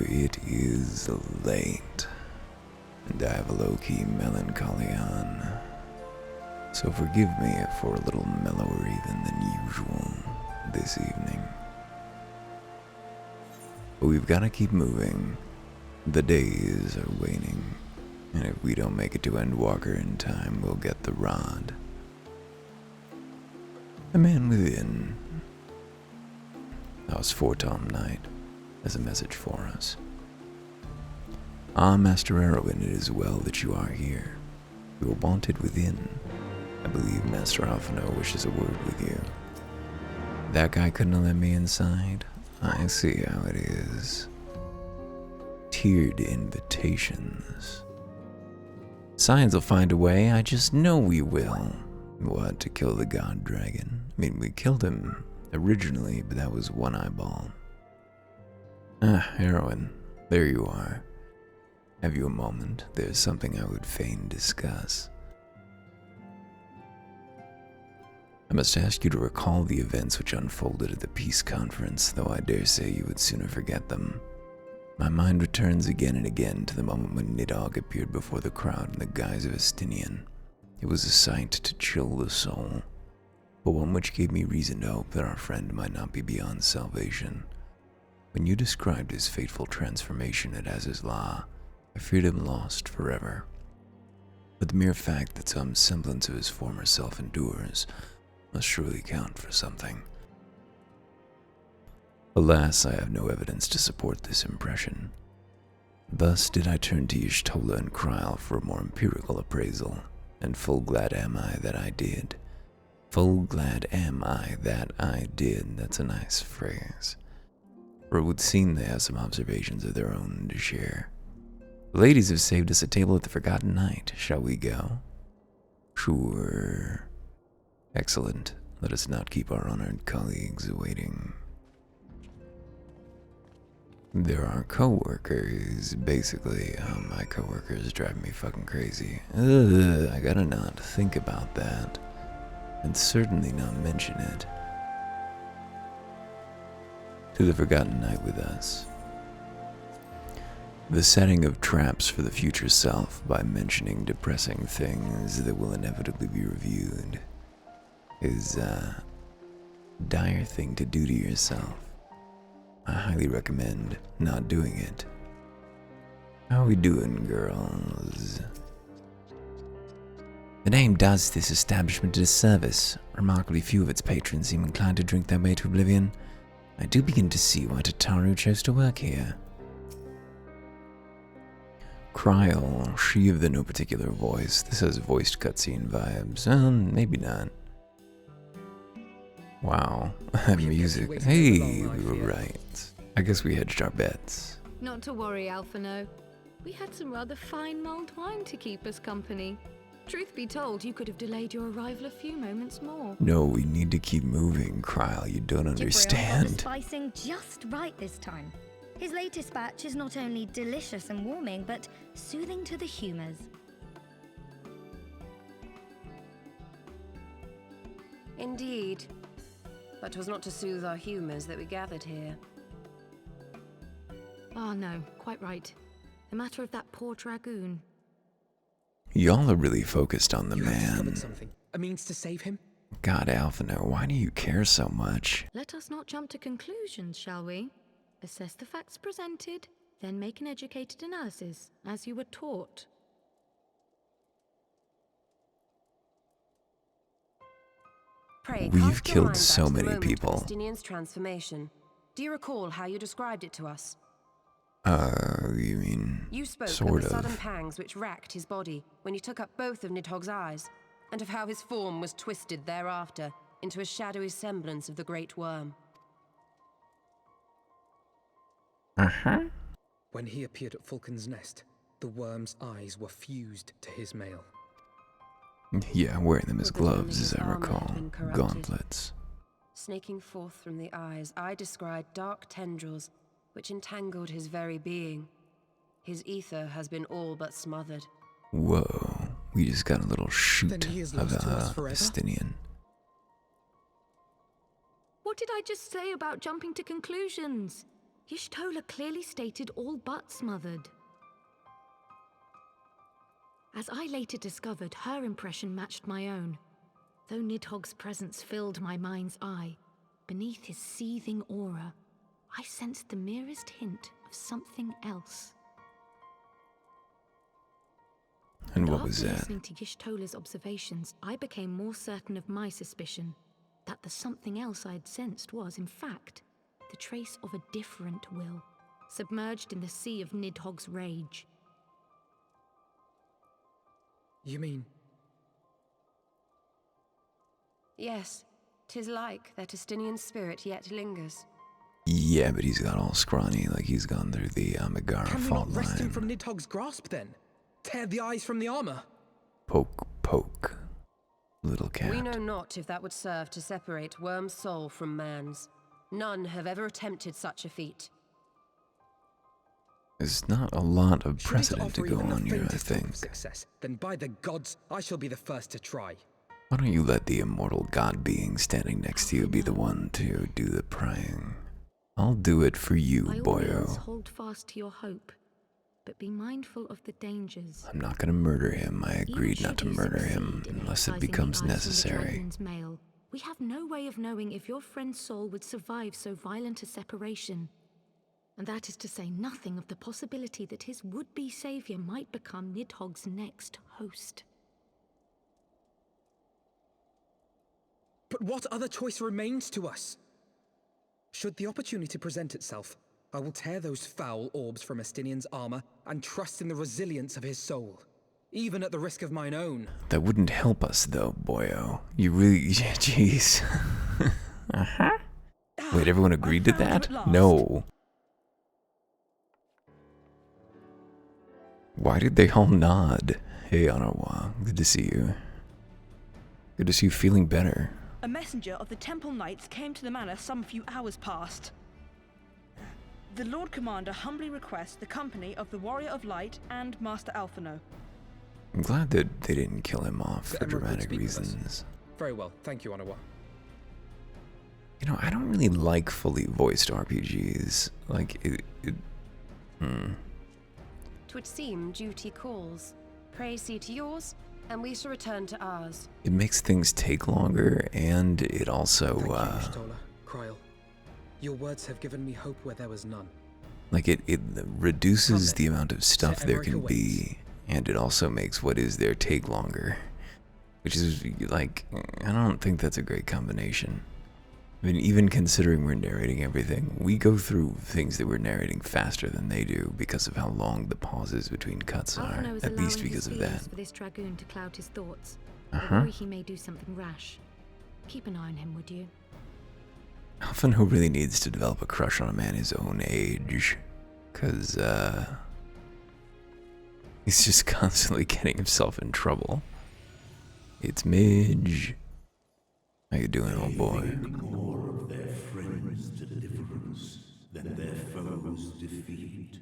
it is late, and I have a low-key melancholy on, so forgive me for a little mellower even than usual this evening. But we've got to keep moving. The days are waning, and if we don't make it to Endwalker in time, we'll get the rod. The man within, House Fortom Knight, has a message for us. Master Erwin, it is well that you are here. You are wanted within. I believe Master Alphino wishes a word with you. That guy couldn't let me inside? I see how it is. Tiered invitations. Science will find a way, I just know we will. What, to kill the god dragon? I mean, we killed him originally, but that was one eyeball. Erwin, there you are. Have you a moment? There's something I would fain discuss. I must ask you to recall the events which unfolded at the peace conference, though I dare say you would sooner forget them. My mind returns again and again to the moment when Nidhogg appeared before the crowd in the guise of Estinian. It was a sight to chill the soul, but one which gave me reason to hope that our friend might not be beyond salvation. When you described his fateful transformation at Azizla, I feared him lost forever. But the mere fact that some semblance of his former self endures must surely count for something. Alas, I have no evidence to support this impression. Thus did I turn to Y'shtola and Krile for a more empirical appraisal, and full glad am I that I did. Full glad am I that I did. That's a nice phrase. For it would seem they have some observations of their own to share. The ladies have saved us a table at the Forgotten Knight. Shall we go? Sure. Excellent. Let us not keep our honored colleagues waiting. There are co-workers, basically. My co-workers drive me fucking crazy. I gotta not think about that. And certainly not mention it. To the Forgotten Knight with us. The setting of traps for the future self by mentioning depressing things that will inevitably be reviewed is a dire thing to do to yourself. I highly recommend not doing it. How we doing, girls? The name does this establishment a disservice. Remarkably few of its patrons seem inclined to drink their way to oblivion. I do begin to see why Tataru chose to work here. Krile, she of the no particular voice. This has voiced cutscene vibes. Maybe not. Wow, music. Hey, we were right. I guess we hedged our bets. Not to worry, Alphino. We had some rather fine mulled wine to keep us company. Truth be told, you could have delayed your arrival a few moments more. No, we need to keep moving, Krile. You don't understand. Spicing just right this time. His latest batch is not only delicious and warming, but soothing to the humors. Indeed. But 'twas not to soothe our humours that we gathered here. Oh no, quite right. The matter of that poor dragoon. Y'all are really focused on the You have discovered man. something. A means to save him? God, Alphino, why do you care so much? Let us not jump to conclusions, shall we? Assess the facts presented, then make an educated analysis, as you were taught. Pray, We've cast your killed mind back so to the many moment of people. Estinian's transformation. Do you recall how you described it to us? You mean, You spoke sort of the of. sudden pangs which racked his body when he took up both of Nidhogg's eyes, and of how his form was twisted thereafter into a shadowy semblance of the Great Worm. When he appeared at Falcon's Nest, the worm's eyes were fused to his mail. Yeah, wearing them as With the moment gloves, as his I armor had recall. been corrupted. Gauntlets. Snaking forth from the eyes, I descried dark tendrils which entangled his very being. His ether has been all but smothered. Whoa, we just got a little shoot Then he is of lost to us forever? Estinian. What did I just say about jumping to conclusions? Y'shtola clearly stated all but smothered. As I later discovered, her impression matched my own. Though Nidhogg's presence filled my mind's eye, beneath his seething aura, I sensed the merest hint of something else. And what was After that? listening to Y'shtola's observations, I became more certain of my suspicion that the something else I had sensed was, in fact, the trace of a different will, submerged in the sea of Nidhogg's rage. You mean... Yes, 'tis like that Estinian spirit yet lingers. Yeah, but he's got all scrawny, like he's gone through the Megara Can we fault not wrest him line. from Nidhogg's grasp, then? Tear the eyes from the armor? Poke, poke. Little cat. We know not if that would serve to separate Worm's soul from man's. None have ever attempted such a feat. There's not a lot of Should it precedent to offer go even the on here, I faintest hope of think. success, then by the gods, I shall be the first to try. Why don't you let the immortal god being standing next to you be the one to do the prying? I'll do it for you, By all means, boyo. hold fast to your hope, but be mindful of the dangers. I'm not gonna murder him. I Even agreed not should to you murder him succeed in unless it excising the becomes eyes from the necessary. dragon's mail, we have no way of knowing if your friend's soul would survive so violent a separation. And that is to say nothing of the possibility that his would-be savior might become Nidhogg's next host. But what other choice remains to us? Should the opportunity present itself, I will tear those foul orbs from Estinian's armor and trust in the resilience of his soul, even at the risk of mine own. That wouldn't help us, though, boyo. You really... Jeez. Wait, everyone agreed to found you that? at last. No. Why did they all nod? Hey, Anawa. Good to see you. Good to see you feeling better. A messenger of the Temple Knights came to the manor some few hours past. The Lord Commander humbly requests the company of the Warrior of Light and Master Alphino. I'm glad that they didn't kill him off The for Emerald would dramatic speak with us. reasons. Very well, thank you, Anawa. You know, I don't really like fully voiced RPGs. Like, Twould seem duty calls. Pray see to yours, and we shall return to ours. It makes things take longer, and it also, Thank you, Y'shtola, Kryl. Your words have given me hope where there was none. like it reduces Come the then. amount of stuff Sir there Emmerich can be, and it also makes what is there take longer. Which is, like, I don't think that's a great combination. I mean, even considering we're narrating everything, we go through things that we're narrating faster than they do because of how long the pauses between cuts are, Alphino is at least allowing because his of that. feelings for this dragoon to cloud his thoughts. I Uh-huh. worry he may do something rash. Keep an eye on him, would you? Alphino really needs to develop a crush on a man his own age, because, he's just constantly getting himself in trouble. It's Midge. How you doing, old boy? More of their friends' deliverance than their foes' defeat.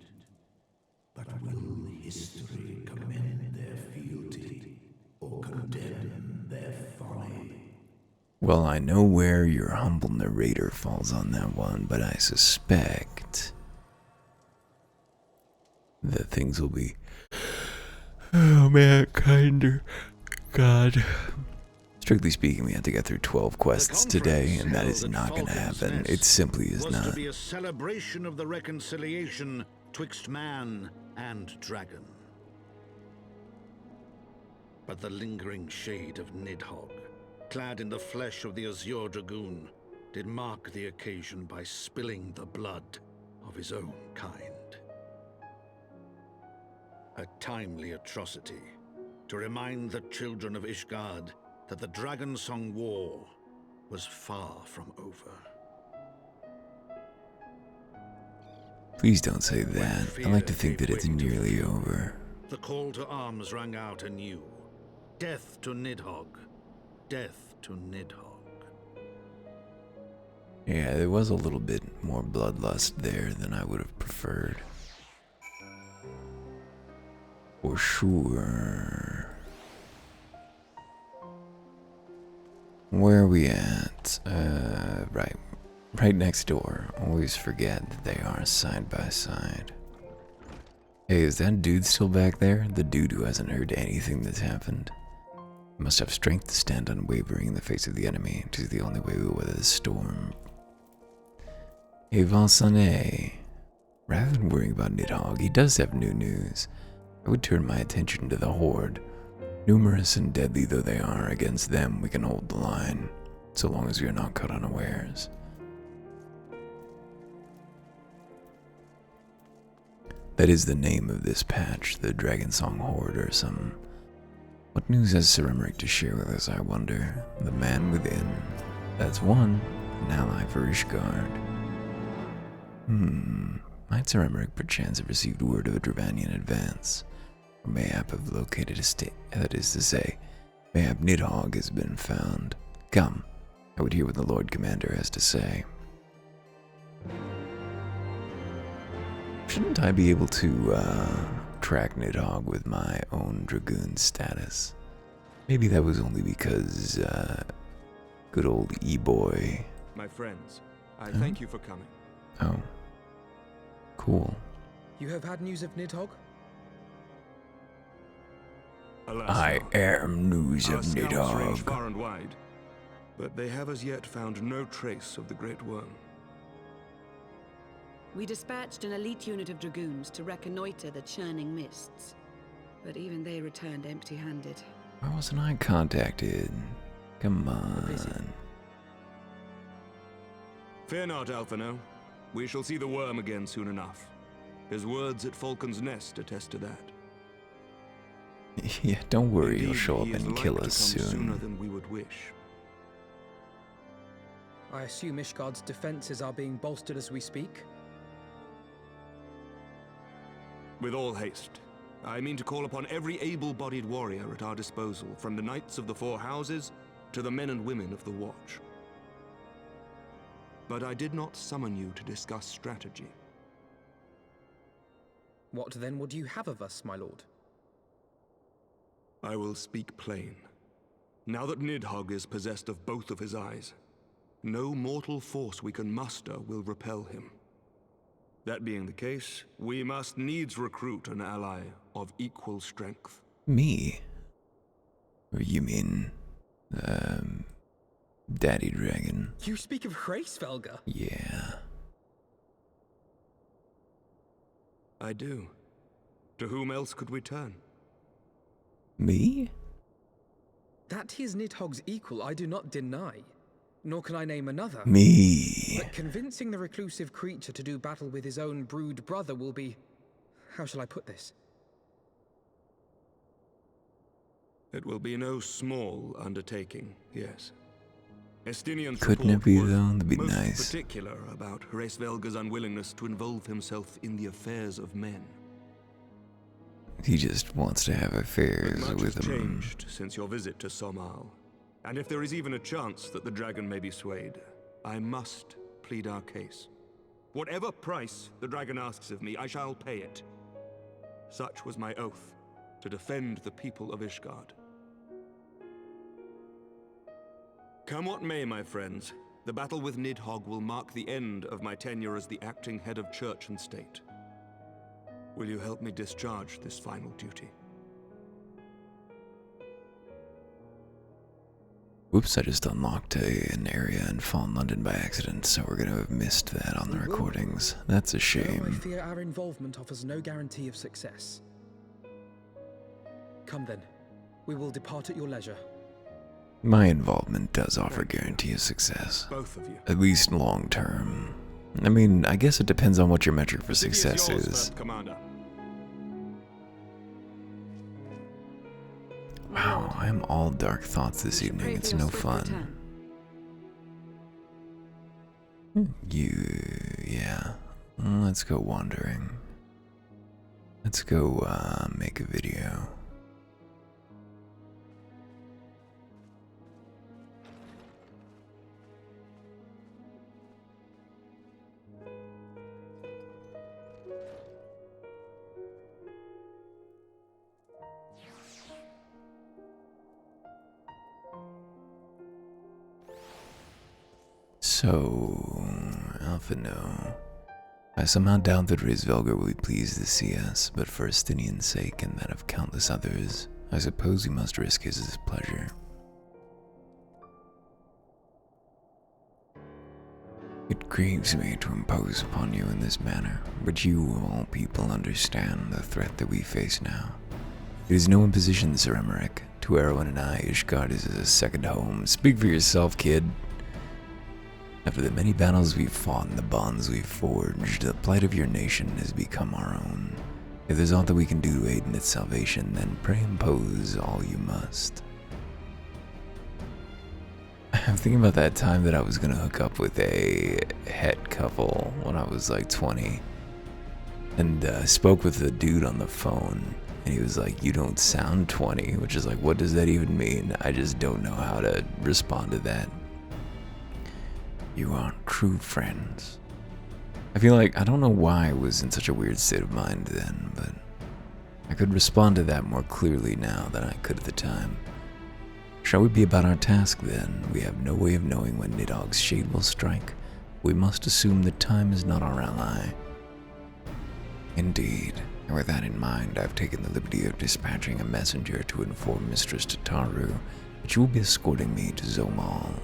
But will history commend their fealty or condemn their folly? Well, I know where your humble narrator falls on that one, but I suspect that things will be, oh man, kinder. God. Strictly speaking, we have to get through 12 quests today, and that is not going to happen. It simply is was not. to be a celebration of the reconciliation twixt man and dragon. But the lingering shade of Nidhogg, clad in the flesh of the Azure Dragoon, did mark the occasion by spilling the blood of his own kind. A timely atrocity to remind the children of Ishgard that the Dragon Song War was far from over. Please don't say that. I like to think that it's nearly over. The call to arms rang out anew. Death to Nidhogg. Death to Nidhogg. Yeah, there was a little bit more bloodlust there than I would have preferred. For sure. Where are we at? Right. right next door. Always forget that they are side by side. Hey, is that dude still back there? The dude who hasn't heard anything that's happened? He must have strength to stand unwavering in the face of the enemy. It is the only way we will weather the storm. Hey, Valsane. Rather than worrying about Nidhogg, he does have new news. I would turn my attention to the Horde. Numerous and deadly though they are, against them we can hold the line, so long as we are not caught unawares. That is the name of this patch, the Dragonsong Horde or some. What news has Sir Emmerich to share with us, I wonder? The man within. That's one, an ally for Ishgard. Might Sir Emmerich perchance have received word of a Dravanian advance? Or mayhap have located a state, that is to say, mayhap Nidhogg has been found. Come, I would hear what the Lord Commander has to say. Shouldn't I be able to, track Nidhogg with my own Dragoon status? Maybe that was only because, good old E-boy. My friends, I thank you for coming. Oh. Cool. You have had news of Nidhogg? Alas, I no. am news Our of scouts range Nidhogg. far and wide, but they have as yet found no trace of the Great Worm. We dispatched an elite unit of dragoons to reconnoiter the churning mists, but even they returned empty-handed. Why wasn't I contacted? Come on. Fear not, Alphino. We shall see the worm again soon enough. His words at Falcon's Nest attest to that. Yeah, don't worry, he'll Indeed, show up he is and like kill to us come sooner soon. than we would wish. I assume Ishgard's defenses are being bolstered as we speak? With all haste. I mean to call upon every able-bodied warrior at our disposal, from the Knights of the Four Houses to the men and women of the Watch. But I did not summon you to discuss strategy. What then would you have of us, my lord? I will speak plain. Now that Nidhogg is possessed of both of his eyes, no mortal force we can muster will repel him. That being the case, we must needs recruit an ally of equal strength. Me? Or you mean, Daddy Dragon? You speak of Hraesvelga? Yeah. I do. To whom else could we turn? Me? That he is Nidhogg's equal, I do not deny. Nor can I name another. Me. But convincing the reclusive creature to do battle with his own brood brother will be... How shall I put this? It will be no small undertaking, yes. Estinian's Couldn't it report be was though? That'd be most nice. particular about Hraesvelga's unwillingness to involve himself in the affairs of men. He just wants to have affairs But much with has them. changed since your visit to Somal. And if there is even a chance that the dragon may be swayed, I must plead our case. Whatever price the dragon asks of me, I shall pay it. Such was my oath, to defend the people of Ishgard. Come what may, my friends, the battle with Nidhogg will mark the end of my tenure as the acting head of church and state. Will you help me discharge this final duty? Oops, I just unlocked an area in Fallen London by accident, so we're gonna have missed that on the We will. recordings. That's a Though I shame. fear our involvement offers no guarantee of success. Come then. We will depart at your leisure. My involvement does offer guarantee of success. Both of you. At least long term. I mean, I guess it depends on what your metric for City success yours, is. First Commander. Wow, I'm all dark thoughts this We should evening. pray It's for your no swift fun. return. Yeah. Let's go wandering. Let's go, make a video. So, Alphino, I somehow doubt that Rysvelgr will be pleased to see us, but for Estinian's sake and that of countless others, I suppose we must risk his displeasure. It grieves me to impose upon you in this manner, but you of all people understand the threat that we face now. It is no imposition, Sir Emmerich. To Erwin and I, Ishgard is a second home. Speak for yourself, kid. After the many battles we've fought and the bonds we've forged, the plight of your nation has become our own. If there's aught that we can do to aid in its salvation, then pray impose all you must. I'm thinking about that time that I was gonna hook up with a het couple when I was like 20. And I spoke with a dude on the phone, and he was like, "You don't sound 20," which is like, what does that even mean? I just don't know how to respond to that. You aren't true friends. I feel like, I don't know why I was in such a weird state of mind then, but I could respond to that more clearly now than I could at the time. Shall we be about our task then? We have no way of knowing when Nidhogg's shade will strike. We must assume that time is not our ally. Indeed, and with that in mind, I've taken the liberty of dispatching a messenger to inform Mistress Tataru that you will be escorting me to Zomal.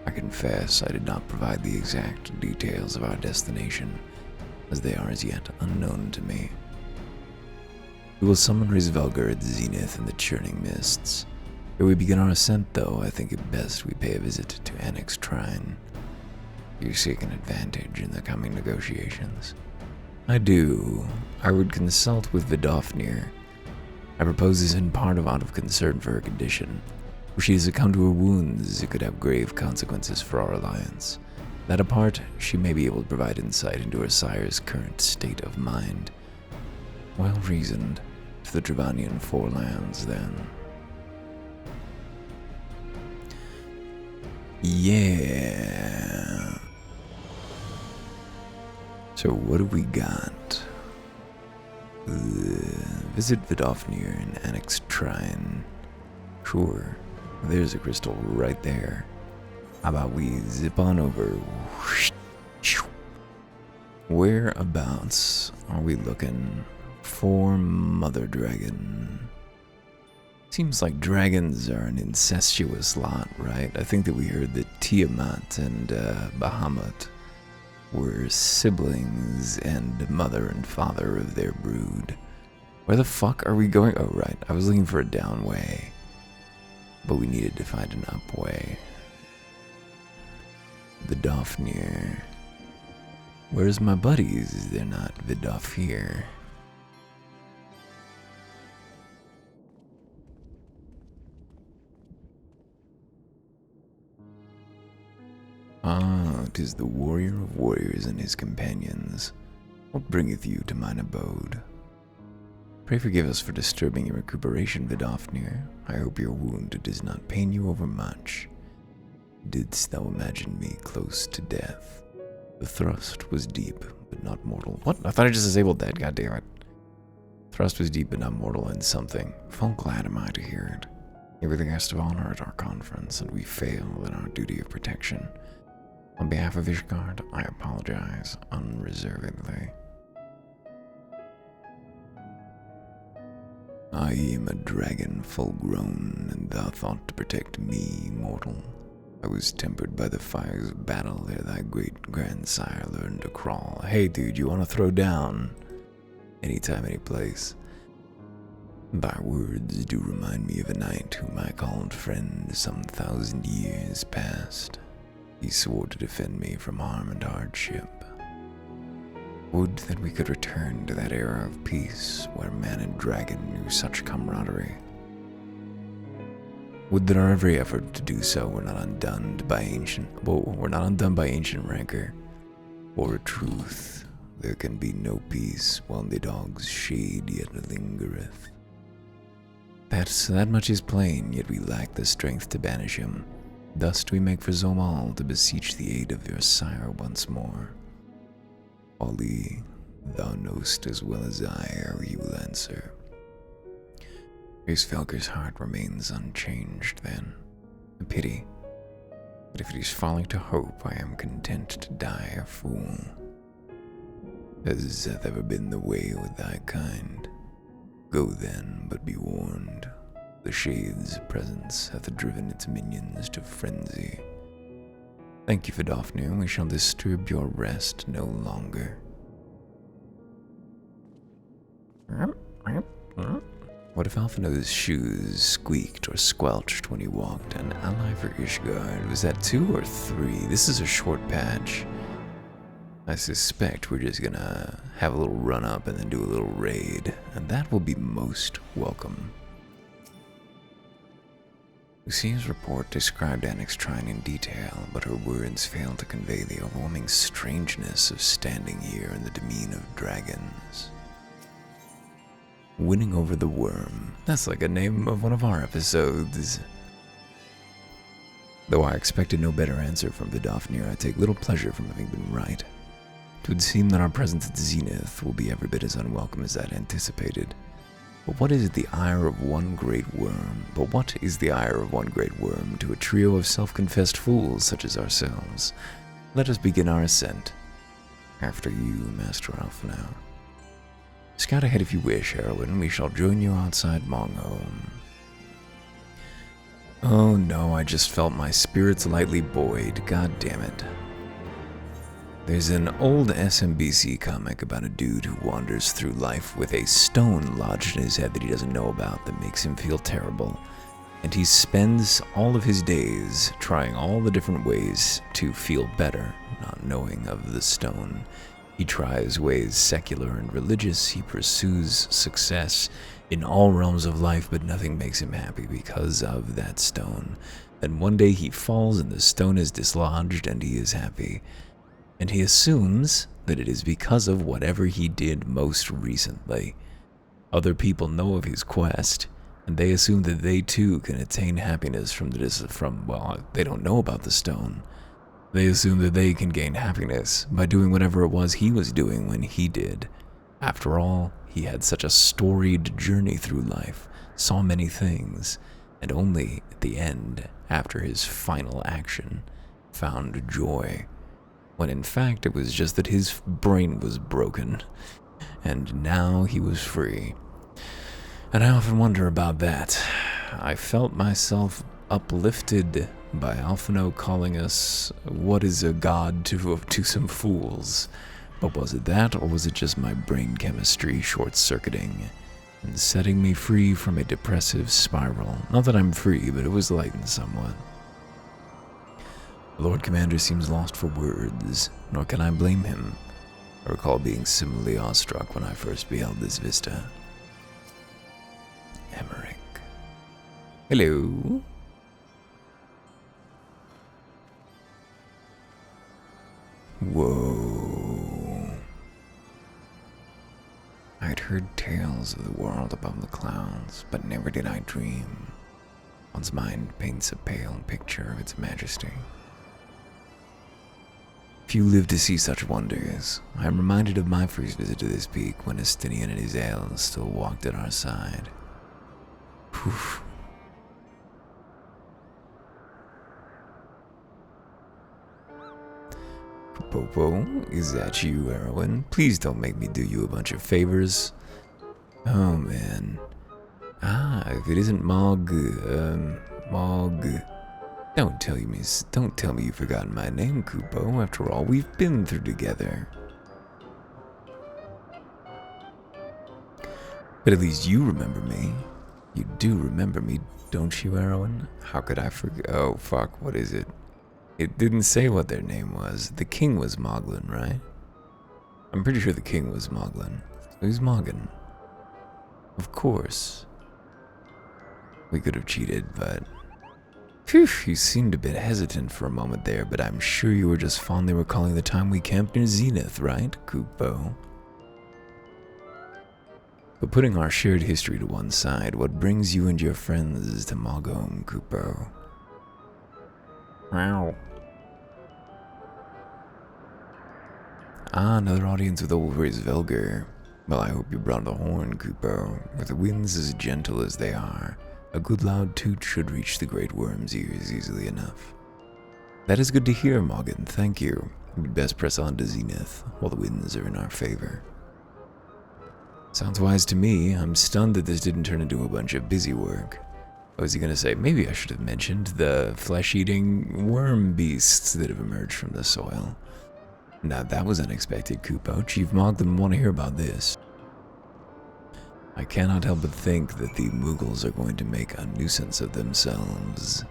I confess I did not provide the exact details of our destination, as they are as yet unknown to me. We will summon Rysvelgr at Zenith in the Churning Mists. Ere we begin our ascent, though, I think it best we pay a visit to Annex Trine. You seek an advantage in the coming negotiations. I do. I would consult with Vidofnir. I propose this in part out of concern for her condition. If she succumb to her wounds, it could have grave consequences for our alliance. That apart, she may be able to provide insight into her sire's current state of mind. Well reasoned. To the Travanian Forelands, then. Yeah. So what do we got? Visit Vidofnir and Annex Trine. Sure. There's a crystal right there. How about we zip on over? Whereabouts are we looking for Mother Dragon? Seems like dragons are an incestuous lot, right? I think that we heard that Tiamat and Bahamut were siblings and mother and father of their brood. Where the fuck are we going? Oh, right. I was looking for a down way, but we needed to find an up way. Vidofnir. Where's my buddies? They're not Vidofnir. Ah, 'tis the warrior of warriors and his companions. What bringeth you to mine abode? Pray forgive us for disturbing your recuperation, Vidofnir. I hope your wound does not pain you overmuch. Didst thou imagine me close to death? The thrust was deep, but not mortal. What? I thought I just disabled that, goddammit. Thrust was deep, but not mortal in something. Full glad am I to hear it. You were the guest of honor at our conference, and we failed in our duty of protection. On behalf of Ishgard, I apologize unreservedly. I am a dragon full grown, and thou thought to protect me, mortal. I was tempered by the fires of battle ere thy great-grandsire learned to crawl. Hey dude, you wanna throw down? Anytime, any place. Thy words do remind me of a knight whom I called friend some 1,000 years past. He swore to defend me from harm and hardship. Would that we could return to that era of peace where man and dragon knew such camaraderie. Would that our every effort to do so were not undone by ancient rancor. For a truth, there can be no peace while Nidhogg's shade yet lingereth. That much is plain, yet we lack the strength to banish him. Thus do we make for Zomal to beseech the aid of your sire once more. Ali, thou knowst as well as I how he will answer. Rysvelgr's heart remains unchanged then. A pity. But if it is folly to hope, I am content to die a fool. As hath ever been the way with thy kind. Go then, but be warned. The Shade's presence hath driven its minions to frenzy. Thank you, Vidofnir. We shall disturb your rest no longer. What if Alphinaud's shoes squeaked or squelched when he walked? An ally for Ishgard. Was that 2 or 3? This is a short patch. I suspect we're just gonna have a little run up and then do a little raid, and that will be most welcome. Lucia's report described Anix-Trine in detail, but her words failed to convey the overwhelming strangeness of standing here in the demean of dragons. Winning over the worm. That's like a name of one of our episodes. Though I expected no better answer from Vidofnir, I take little pleasure from having been right. It would seem that our presence at Zenith will be every bit as unwelcome as I'd anticipated. But what is the ire of one great worm? To a trio of self-confessed fools such as ourselves? Let us begin our ascent. After you, Master Alphinaud. Scout ahead if you wish, heroine. We shall join you outside Mongholm. Oh no, I just felt my spirits lightly buoyed. God damn it. There's an old SMBC comic about a dude who wanders through life with a stone lodged in his head that he doesn't know about that makes him feel terrible. And he spends all of his days trying all the different ways to feel better, not knowing of the stone. He tries ways secular and religious, he pursues success in all realms of life, but nothing makes him happy because of that stone. Then one day he falls and the stone is dislodged and he is happy. And he assumes that it is because of whatever he did most recently. Other people know of his quest, and they assume that they too can attain happiness well, they don't know about the stone. They assume that they can gain happiness by doing whatever it was he was doing when he did. After all, he had such a storied journey through life, saw many things, and only at the end, after his final action, found joy. When in fact it was just that his brain was broken, and now he was free. And I often wonder about that. I felt myself uplifted by Alphinaud calling us what is a god to some fools. But was it that, or was it just my brain chemistry short-circuiting and setting me free from a depressive spiral? Not that I'm free, but it was lightened somewhat. The Lord Commander seems lost for words, nor can I blame him. I recall being similarly awestruck when I first beheld this vista. Emmerich. Hello. Whoa. I'd heard tales of the world above the clouds, but never did I dream. One's mind paints a pale picture of its majesty. Few live to see such wonders. I am reminded of my first visit to this peak when Estinian and his elves still walked at our side. Poof. Popo, is that you, Erwin? Please don't make me do you a bunch of favors. Oh, man. If it isn't Mog. Don't tell me you've forgotten my name, Kupo. After all we've been through together. But at least you remember me. You do remember me, don't you, Erwin? How could I forget? Oh, fuck, what is it? It didn't say what their name was. The king was Moglin, right? I'm pretty sure the king was Moglin. Who's Mogin? Of course. We could have cheated, but... Phew, you seemed a bit hesitant for a moment there, but I'm sure you were just fondly recalling the time we camped near Zenith, right, Kupo? But putting our shared history to one side, what brings you and your friends to Mongholm, Kupo? Wow. Another audience with Ulfr's Velger. Well, I hope you brought the horn, Kupo. With the winds as gentle as they are, a good loud toot should reach the great worm's ears easily enough. That is good to hear, Morgan. Thank you. We'd best press on to Zenith while the winds are in our favor. Sounds wise to me. I'm stunned that this didn't turn into a bunch of busy work. What was he going to say? Maybe I should have mentioned the flesh-eating worm beasts that have emerged from the soil. Now that was unexpected, Kupo. Chief Mog didn't want to hear about this. I cannot help but think that the Moogles are going to make a nuisance of themselves.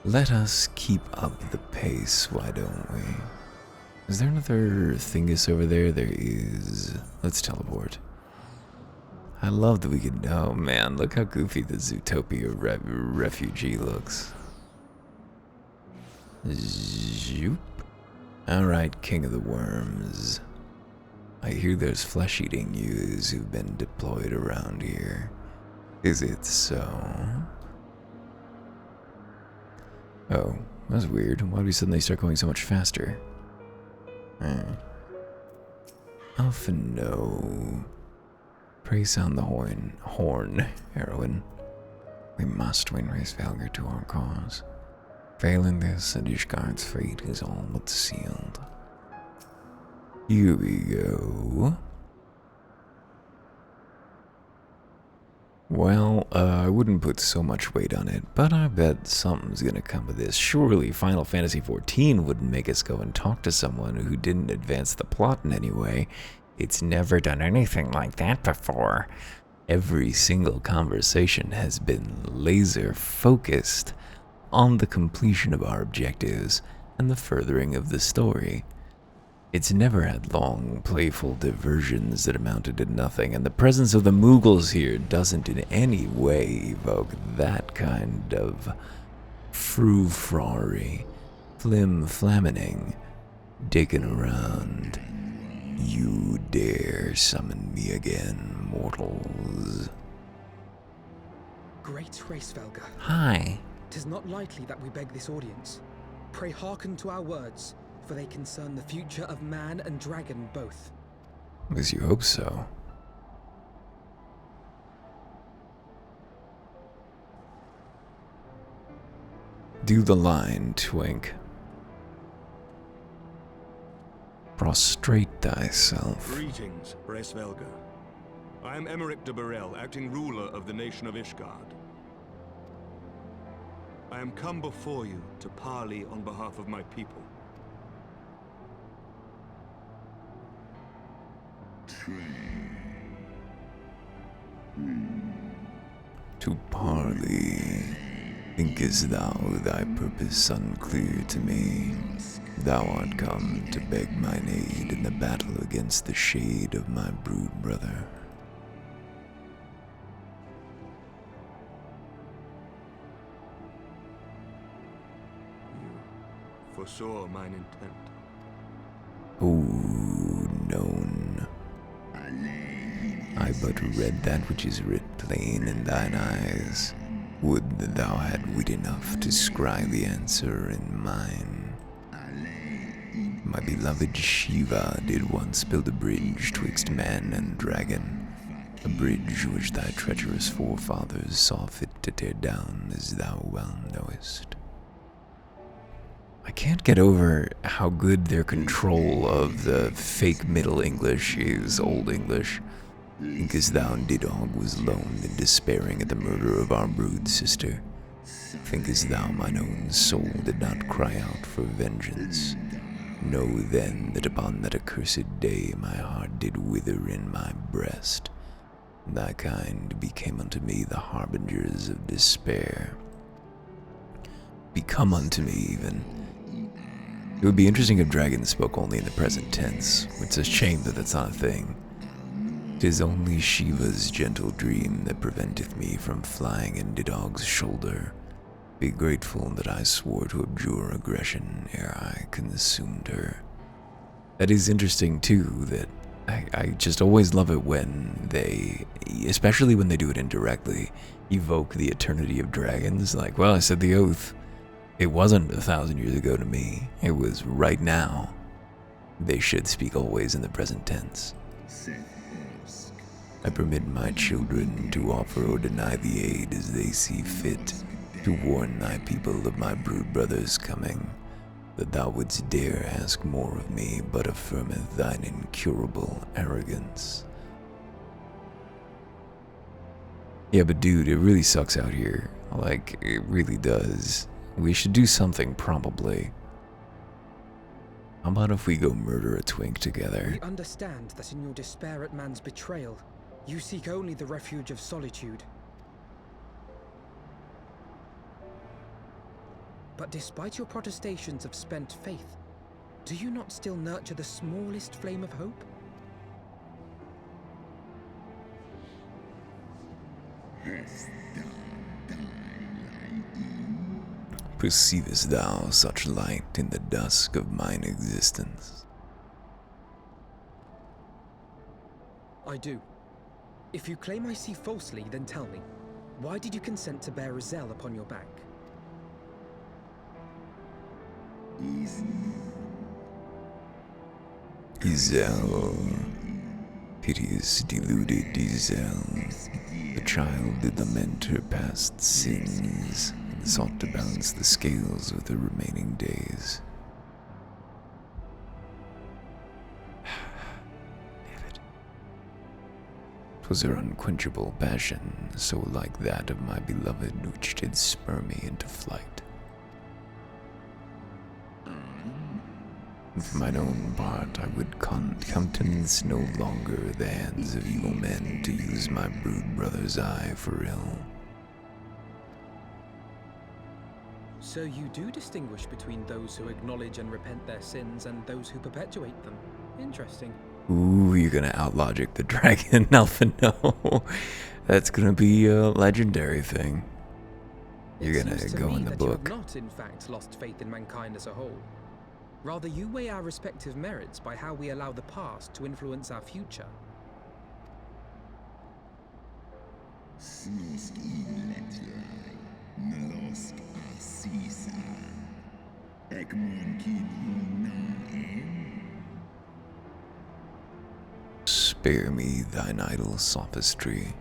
Let us keep up the pace, why don't we? Is there another thingus over there? There is. Let's teleport. I love that we could. Oh man, look how goofy the Zootopia refugee looks. Zoop. Alright, King of the Worms. I hear there's flesh-eating youths who've been deployed around here. Is it so? Oh, that's weird. Why did we suddenly start going so much faster? Alpha, no. Pray sound the horn, heroine. We must win Hraesvelgr to our cause. Failing this, Ishgard's fate is all but sealed. Here we go. Well, I wouldn't put so much weight on it, but I bet something's gonna come of this. Surely Final Fantasy XIV wouldn't make us go and talk to someone who didn't advance the plot in any way. It's never done anything like that before. Every single conversation has been laser focused on the completion of our objectives and the furthering of the story. It's never had long, playful diversions that amounted to nothing, and the presence of the Moogles here doesn't in any way evoke that kind of frou-fraury, flim-flammening, dicking around. You dare summon me again, mortals. Great Hraesvelgr. Hi. 'Tis not lightly that we beg this audience. Pray hearken to our words, for they concern the future of man and dragon both. As you hope so. Do the line, Twink. Prostrate thyself. Greetings, Hraesvelgr. I am Emeric de Burrell, acting ruler of the nation of Ishgard. I am come before you to parley on behalf of my people. To parley. Thinkest thou thy purpose unclear to me? Thou art come to beg mine aid in the battle against the shade of my brood brother. You foresaw mine intent. Oh, known. I but read that which is writ plain in thine eyes. Would that thou had wit enough to scry the answer in mine. My beloved Shiva did once build a bridge twixt man and dragon, a bridge which thy treacherous forefathers saw fit to tear down, as thou well knowest. I can't get over how good their control of the fake Middle English is Old English. Thinkest thou Nidhogg was lone and despairing at the murder of our brood sister? Thinkest thou mine own soul did not cry out for vengeance? Know then that upon that accursed day my heart did wither in my breast. Thy kind became unto me the harbingers of despair. Become unto me even. It would be interesting if dragons spoke only in the present tense. It's a shame that that's not a thing. 'Tis only Shiva's gentle dream that preventeth me from flying in Nidhogg's shoulder. Be grateful that I swore to abjure aggression ere I consumed her. That is interesting too, that I just always love it when they, especially when they do it indirectly, evoke the eternity of dragons. Like, well, I said the oath. It wasn't 1,000 years ago to me. It was right now. They should speak always in the present tense. I permit my children to offer or deny the aid as they see fit. to warn thy people of my brood brother's coming, that thou wouldst dare ask more of me, but affirmeth thine incurable arrogance. Yeah, but dude, it really sucks out here. Like, it really does. We should do something, probably. How about if we go murder a twink together? We understand that in your despair at man's betrayal, you seek only the refuge of solitude. But despite your protestations of spent faith, do you not still nurture the smallest flame of hope? Perceivest thou such light in the dusk of mine existence? I do. If you claim I see falsely, then tell me, why did you consent to bear Rizel upon your back? Izel, piteous, deluded Izel, the child did lament her past sins, and sought to balance the scales with her remaining days. David. 'Twas her unquenchable passion, so like that of my beloved, which did spur me into flight. For mine own part, I would countenance no longer the hands of evil men to use my brood brother's eye for ill. So you do distinguish between those who acknowledge and repent their sins and those who perpetuate them. Interesting. Ooh, you're gonna outlogic the dragon, Alpha, no. That's gonna be a legendary thing. You're gonna go in the book. You have not, in fact, lost faith in mankind as a whole. Rather, you weigh our respective merits by how we allow the past to influence our future. Spare me thine idle sophistry.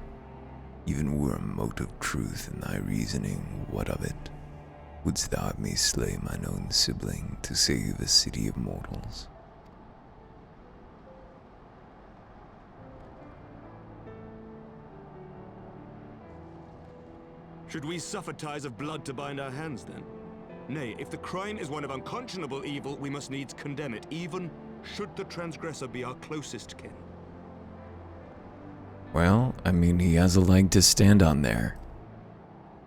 Even were a mote of truth in thy reasoning, what of it? Wouldst thou have me slay mine own sibling to save a city of mortals? Should we suffer ties of blood to bind our hands, then? Nay, if the crime is one of unconscionable evil, we must needs condemn it, even should the transgressor be our closest kin. Well, I mean, he has a leg to stand on there.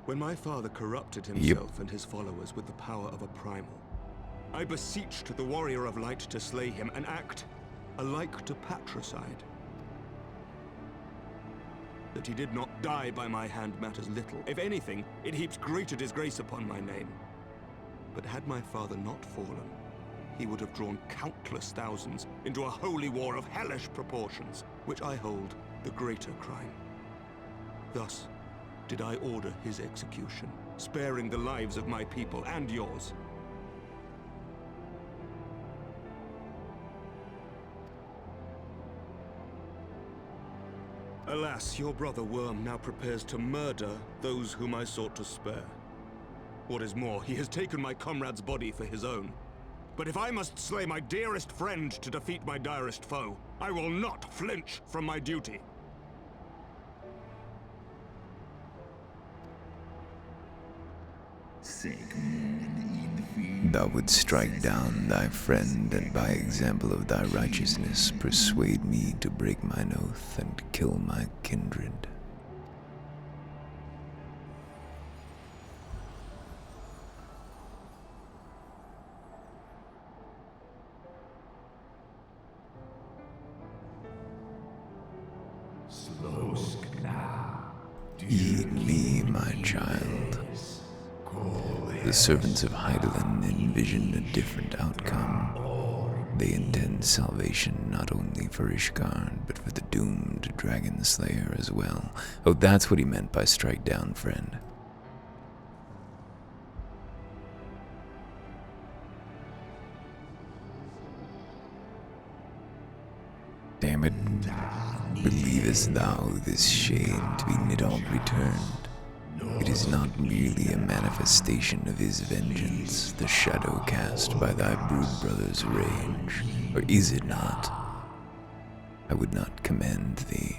When my father corrupted himself and his followers with the power of a primal, I beseeched the Warrior of Light to slay him, an act alike to patricide. That he did not die by my hand matters little. If anything, it heaps greater disgrace upon my name. But had my father not fallen, he would have drawn countless thousands into a holy war of hellish proportions, which I hold the greater crime. Thus did I order his execution, sparing the lives of my people and yours. Alas, your brother Worm now prepares to murder those whom I sought to spare. What is more, he has taken my comrade's body for his own. But if I must slay my dearest friend to defeat my direst foe, I will not flinch from my duty. Thou wouldst strike down thy friend, and by example of thy righteousness persuade me to break mine oath and kill my kindred. Eat me, my child. The servants of Hydaelyn envisioned a different outcome. They intend salvation not only for Ishgard, but for the doomed Dragon Slayer as well. Oh, that's what he meant by strike down, friend. Damn it. Believest thou this shade to be Nidhogg returned? It is not merely a manifestation of his vengeance, the shadow cast by thy brood brother's rage, or is it not? I would not commend thee,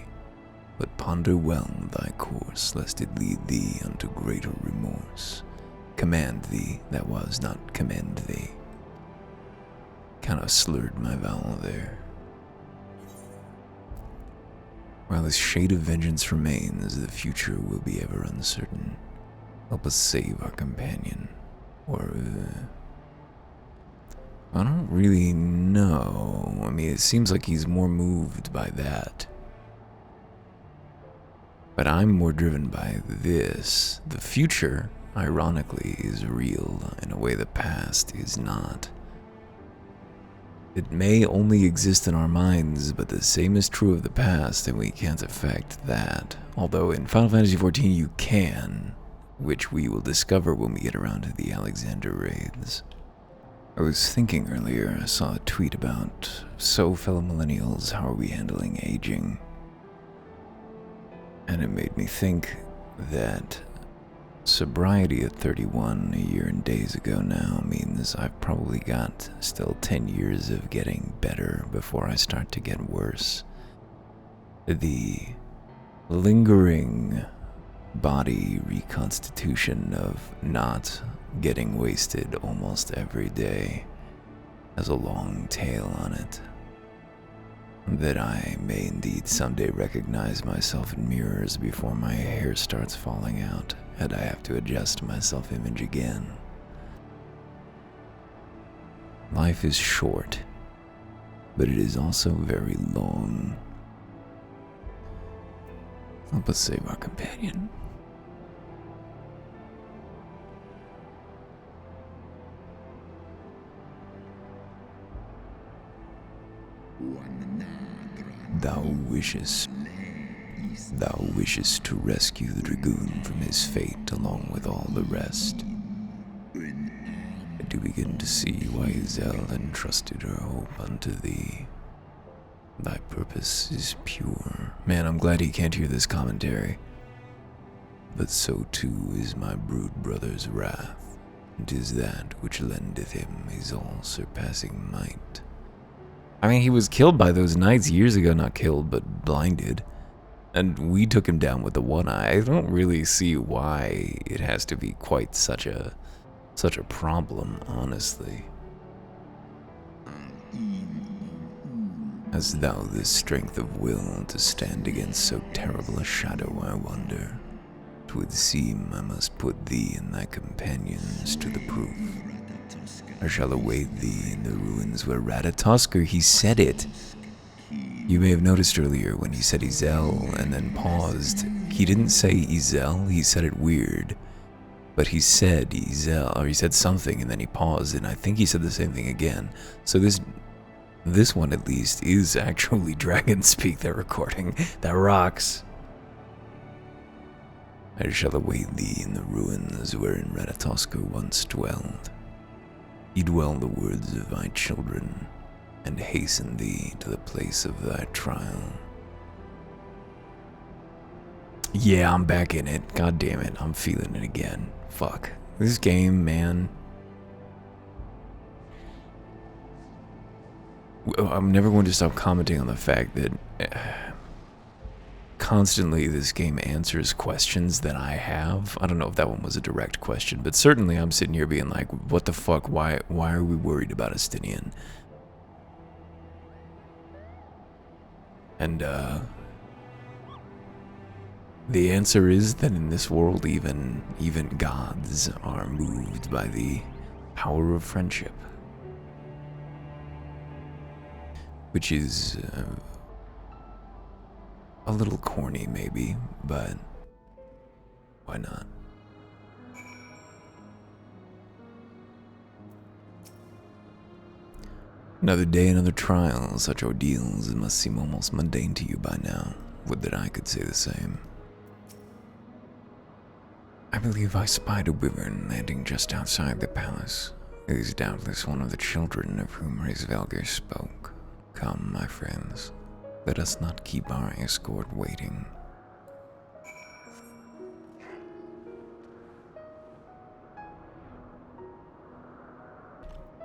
but ponder well thy course, lest it lead thee unto greater remorse. Command thee that was not commend thee. Kinda slurred my vowel there. While this shade of vengeance remains, the future will be ever uncertain. Help us save our companion. Or, I don't really know. I mean, it seems like he's more moved by that. But I'm more driven by this. The future, ironically, is real in a way the past is not. It may only exist in our minds, but the same is true of the past, and we can't affect that. Although in Final Fantasy XIV you can, which we will discover when we get around to the Alexander raids. I was thinking earlier, I saw a tweet about, so fellow millennials, how are we handling aging? And it made me think that sobriety at 31 a year and days ago now means I've probably got still 10 years of getting better before I start to get worse. The lingering body reconstitution of not getting wasted almost every day has a long tail on it. That I may indeed someday recognize myself in mirrors before my hair starts falling out and I have to adjust my self-image again. Life is short, but it is also very long. Help us save our companion. Thou wishest to rescue the Dragoon from his fate along with all the rest. I do begin to see why Zell entrusted her hope unto thee. Thy purpose is pure. Man, I'm glad he can't hear this commentary. But so too is my brood brother's wrath, and 'tis that which lendeth him his all-surpassing might. I mean, he was killed by those knights years ago, not killed, but blinded. And we took him down with the one eye. I don't really see why it has to be quite such a problem, honestly. Hast thou the strength of will to stand against so terrible a shadow, I wonder? 'Twould seem I must put thee and thy companions to the proof. I shall await thee in the ruins where Ratatoskr, he said it. You may have noticed earlier when he said Izel and then paused. He didn't say Izel, he said it weird. But he said Izel, or he said something and then he paused, and I think he said the same thing again. So this one at least is actually Dragon Speak they're recording. That rocks. I shall await thee in the ruins wherein Ratatoskr once dwelled. He dwell the words of thy children, and hasten thee to the place of thy trial. Yeah, I'm back in it. God damn it, I'm feeling it again. Fuck. This game, man. I'm never going to stop commenting on the fact that constantly this game answers questions that I have. I don't know if that one was a direct question, but certainly I'm sitting here being like, what the fuck, why are we worried about Estinian? And the answer is that in this world even gods are moved by the power of friendship. Which is a little corny, maybe, but why not? Another day, another trial. Such ordeals must seem almost mundane to you by now. Would that I could say the same. I believe I spied a wyvern landing just outside the palace. It is doubtless one of the children of whom Hraesvelgr spoke. Come, my friends. Let us not keep our escort waiting.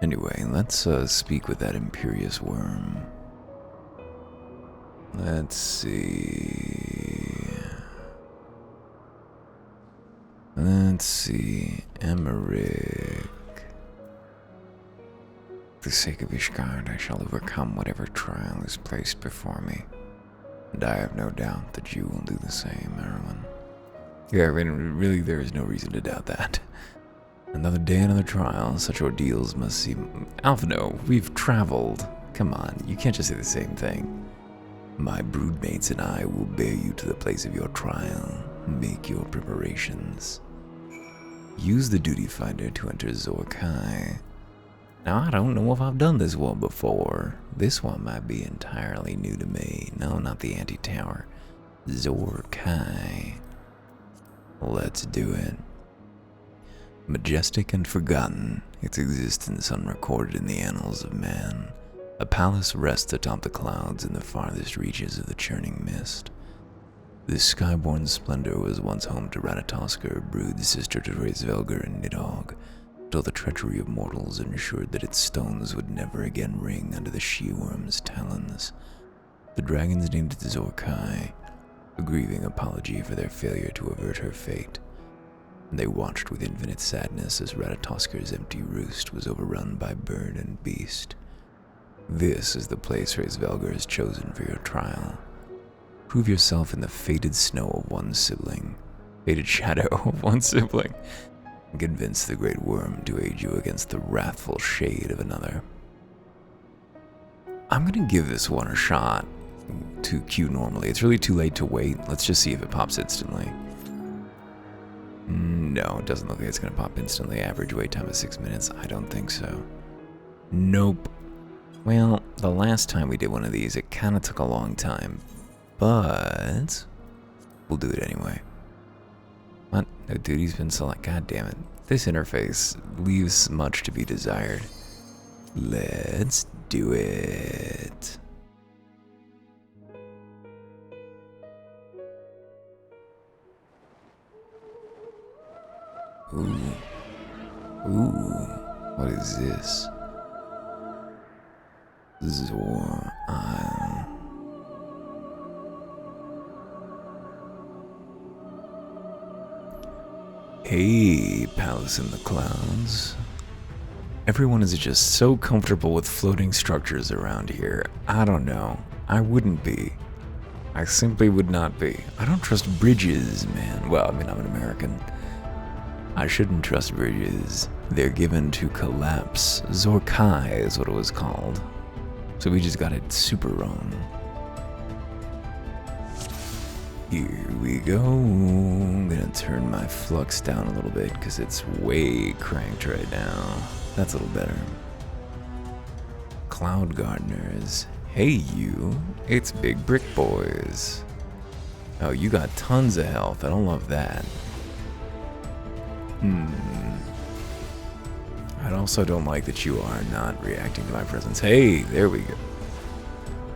Anyway, let's speak with that imperious worm. Let's see. Emmerich. For the sake of Ishgard, I shall overcome whatever trial is placed before me. And I have no doubt that you will do the same, Erwin. Yeah, I mean, really, there is no reason to doubt that. Another day, another trial. Such ordeals must seem... Alphino, we've traveled. Come on, you can't just say the same thing. My broodmates and I will bear you to the place of your trial. Make your preparations. Use the duty finder to enter Zorkai. Now, I don't know if I've done this one before. This one might be entirely new to me. No, not the anti-tower. Zorkai. Let's do it. Majestic and forgotten, its existence unrecorded in the annals of man, a palace rests atop the clouds in the farthest reaches of the churning mist. This skyborn splendor was once home to Ratatoskr, brood sister to Hraesvelgr and Nidhogg, till the treachery of mortals ensured that its stones would never again ring under the she-worm's talons. The dragons named it Zorkai, a grieving apology for their failure to avert her fate. They watched with infinite sadness as Ratatoskr's empty roost was overrun by bird and beast. This is the place Hraesvelgr has chosen for your trial. Prove yourself in the fated snow of one sibling, fated shadow of one sibling, and convince the great worm to aid you against the wrathful shade of another. I'm gonna give this one a shot to queue normally. It's really too late to wait. Let's just see if it pops instantly. No, it doesn't look like it's going to pop instantly. Average wait time is 6 minutes. I don't think so. Nope. Well, the last time we did one of these, it kind of took a long time. But we'll do it anyway. What? No duty's been selected. God damn it. This interface leaves much to be desired. Let's do it. Ooh, what is this? Zor Isle. Hey, Palace in the Clouds. Everyone is just so comfortable with floating structures around here. I don't know. I wouldn't be. I simply would not be. I don't trust bridges, man. Well, I mean, I'm an American. I shouldn't trust bridges. They're given to collapse. Zorkai is what it was called. So we just got it super wrong. Here we go. I'm gonna turn my flux down a little bit because it's way cranked right now. That's a little better. Cloud Gardeners. Hey you, it's Big Brick Boys. Oh, you got tons of health. I don't love that. I also don't like that you are not reacting to my presence. Hey, there we go.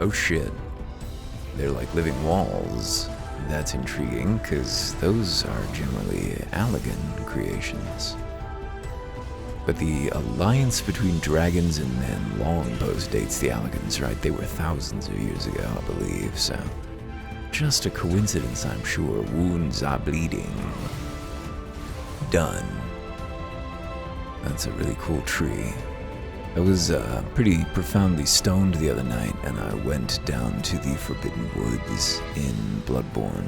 Oh shit. They're like living walls. That's intriguing, because those are generally Allagan creations. But the alliance between dragons and men long postdates the Allagans, right? They were thousands of years ago, I believe, so... just a coincidence, I'm sure. Wounds are bleeding. Done. That's a really cool tree. I was pretty profoundly stoned the other night, and I went down to the Forbidden Woods in Bloodborne.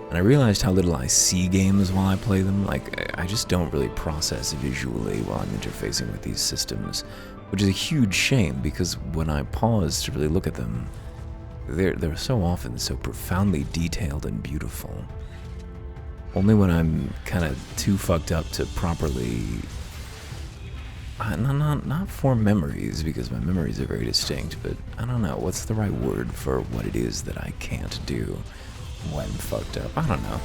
And I realized how little I see games while I play them. Like, I just don't really process visually while I'm interfacing with these systems, which is a huge shame, because when I pause to really look at them, they're so often so profoundly detailed and beautiful. Only when I'm kind of too fucked up to properly... not form memories, because my memories are very distinct, but I don't know, what's the right word for what it is that I can't do when fucked up? I don't know.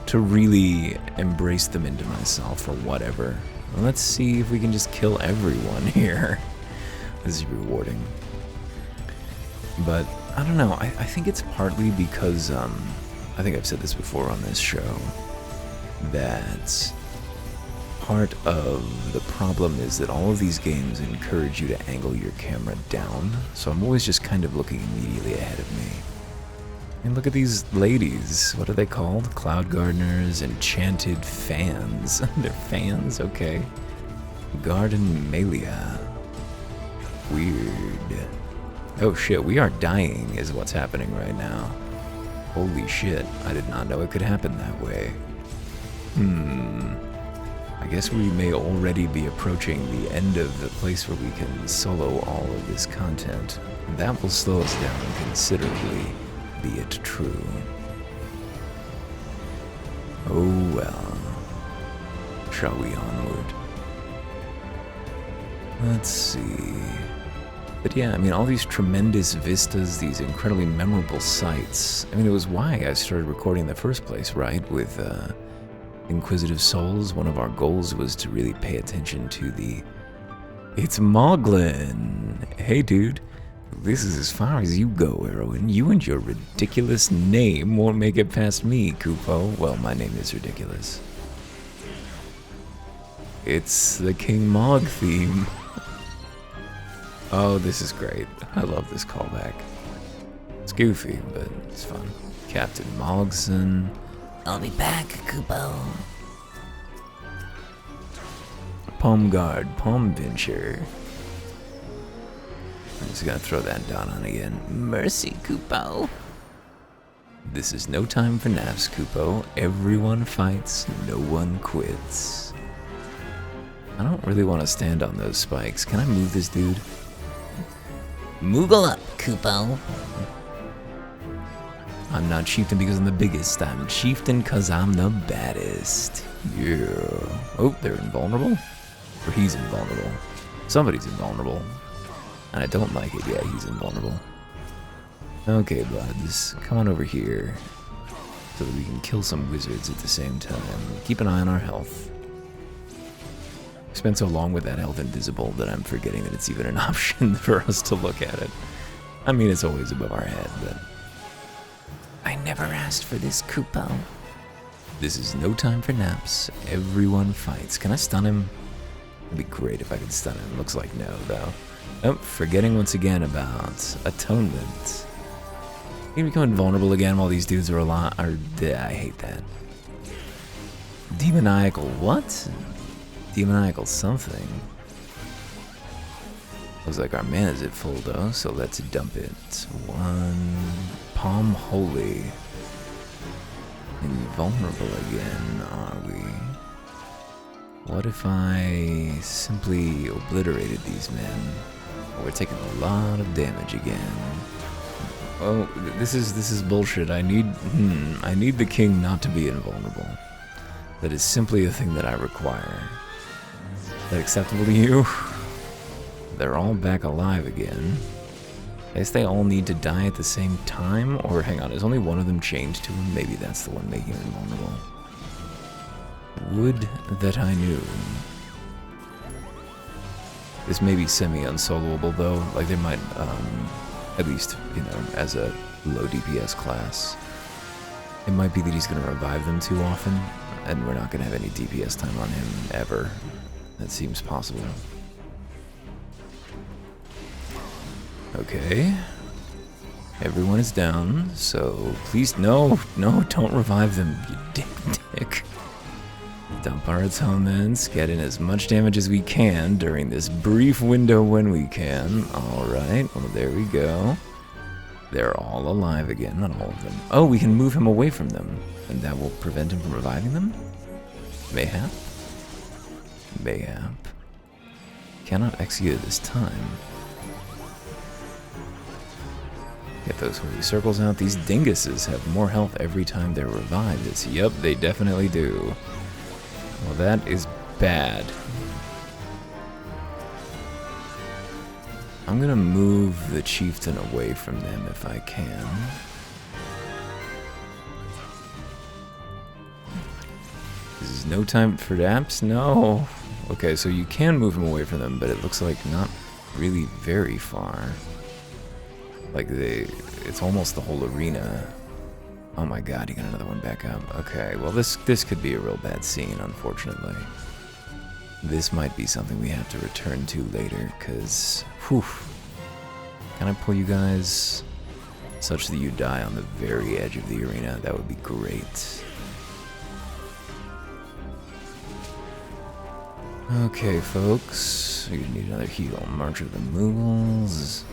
To really embrace them into myself or whatever. Let's see if we can just kill everyone here. This is rewarding. But, I don't know, I think it's partly because, I think I've said this before on this show, that part of the problem is that all of these games encourage you to angle your camera down, so I'm always just kind of looking immediately ahead of me. And look at these ladies. What are they called? Cloud gardeners, enchanted fans. They're fans? Okay. Garden Malia. Weird. Oh shit, we are dying is what's happening right now. Holy shit, I did not know it could happen that way. I guess we may already be approaching the end of the place where we can solo all of this content. That will slow us down considerably, be it true. Oh well. Shall we onward? Let's see. But yeah, I mean, all these tremendous vistas, these incredibly memorable sights. I mean, it was why I started recording in the first place, right? With Inquisitive Souls, one of our goals was to really pay attention to the... It's Moglin! Hey, dude. This is as far as you go, Erwin. You and your ridiculous name won't make it past me, Kupo. Well, my name is ridiculous. It's the King Mog theme. Oh, this is great. I love this callback. It's goofy, but it's fun. Captain Mogson. I'll be back, Kupo. Palm Guard, Palm Venture. I'm just gonna throw that down on again. Mercy, Kupo. This is no time for naps, Kupo. Everyone fights, no one quits. I don't really want to stand on those spikes. Can I move this dude? Moogle up, Kupo. I'm not chieftain because I'm the biggest. I'm chieftain because I'm the baddest. Yeah. Oh, they're invulnerable? Or he's invulnerable. Somebody's invulnerable. And I don't like it. Yeah, he's invulnerable. Okay, buds. Come on over here. So that we can kill some wizards at the same time. Keep an eye on our health. I spent so long with that health invisible that I'm forgetting that it's even an option for us to look at it. I mean, it's always above our head, but... I never asked for this, Kupo. This is no time for naps. Everyone fights. Can I stun him? It'd be great if I could stun him. Looks like no, though. Oh, forgetting once again about atonement. You become invulnerable again while these dudes are alive. I hate that. Demoniacal what? Demoniacal something. Looks like our mana's at full though, so let's dump it. One Palm Holy. Invulnerable again, are we? What if I simply obliterated these men? We're taking a lot of damage again. Oh, this is bullshit. I need the king not to be invulnerable. That is simply a thing that I require. Is that acceptable to you? They're all back alive again. I guess they all need to die at the same time? Or hang on, is only one of them chained to him? Maybe that's the one making him invulnerable. Would that I knew. This may be semi-unsoloable though. Like they might, at least, you know, as a low DPS class. It might be that he's gonna revive them too often, and we're not gonna have any DPS time on him ever. That seems possible. Okay. Everyone is down, so please, no, don't revive them, you dick. Dump our atonements, get in as much damage as we can during this brief window when we can. Alright, well there we go. They're all alive again, not all of them. Oh, we can move him away from them, and that will prevent him from reviving them? Mayhap? Mayhap. Cannot execute this time. Get those holy circles out. These dinguses have more health every time they're revived. Yup, they definitely do. Well, that is bad. I'm gonna move the chieftain away from them if I can. This is no time for apps? No. Okay, so you can move him away from them, but it looks like not really very far. Like it's almost the whole arena. Oh my god, he got another one back up. Okay, well this could be a real bad scene, unfortunately. this might be something we have to return to later, because, whew. Can I pull you guys such that you die on the very edge of the arena? That would be great. Okay, folks. We need another heal. March of the Mughals.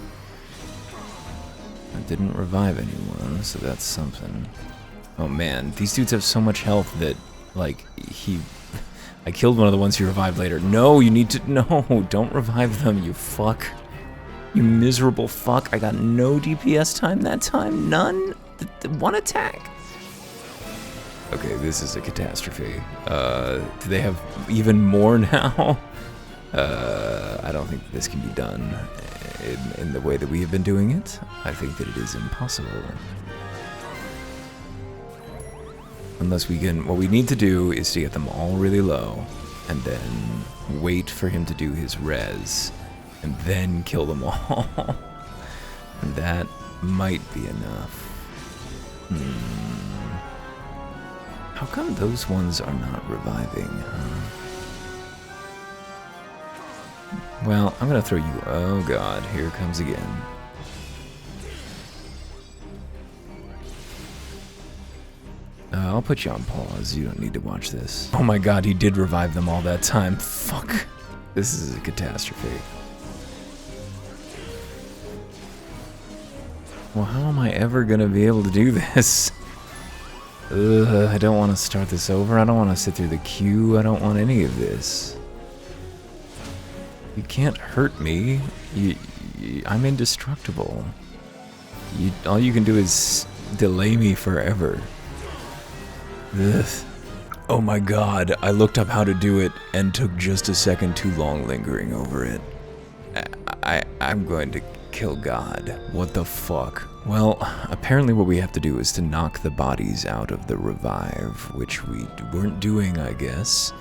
I didn't revive anyone, so that's something. Oh man, these dudes have so much health that, like, I killed one of the ones he revived later. No, you need to, no, don't revive them, you fuck. You miserable fuck. I got no DPS time that time, none? One attack? Okay, this is a catastrophe. Do they have even more now? I don't think this can be done in the way that we have been doing it. I think that it is impossible. Unless we can, what we need to do is to get them all really low, and then wait for him to do his res, and then kill them all. And that might be enough. How come those ones are not reviving, huh? Well, I'm gonna throw you, oh god, here it comes again. I'll put you on pause, you don't need to watch this. Oh my god, he did revive them all that time, fuck. This is a catastrophe. Well, how am I ever gonna be able to do this? Ugh, I don't want to start this over, I don't want to sit through the queue, I don't want any of this. You can't hurt me. I'm indestructible. All you can do is delay me forever. Ugh. Oh my god, I looked up how to do it and took just a second too long lingering over it. I'm going to kill God. What the fuck? Well, apparently what we have to do is to knock the bodies out of the revive, which we weren't doing, I guess.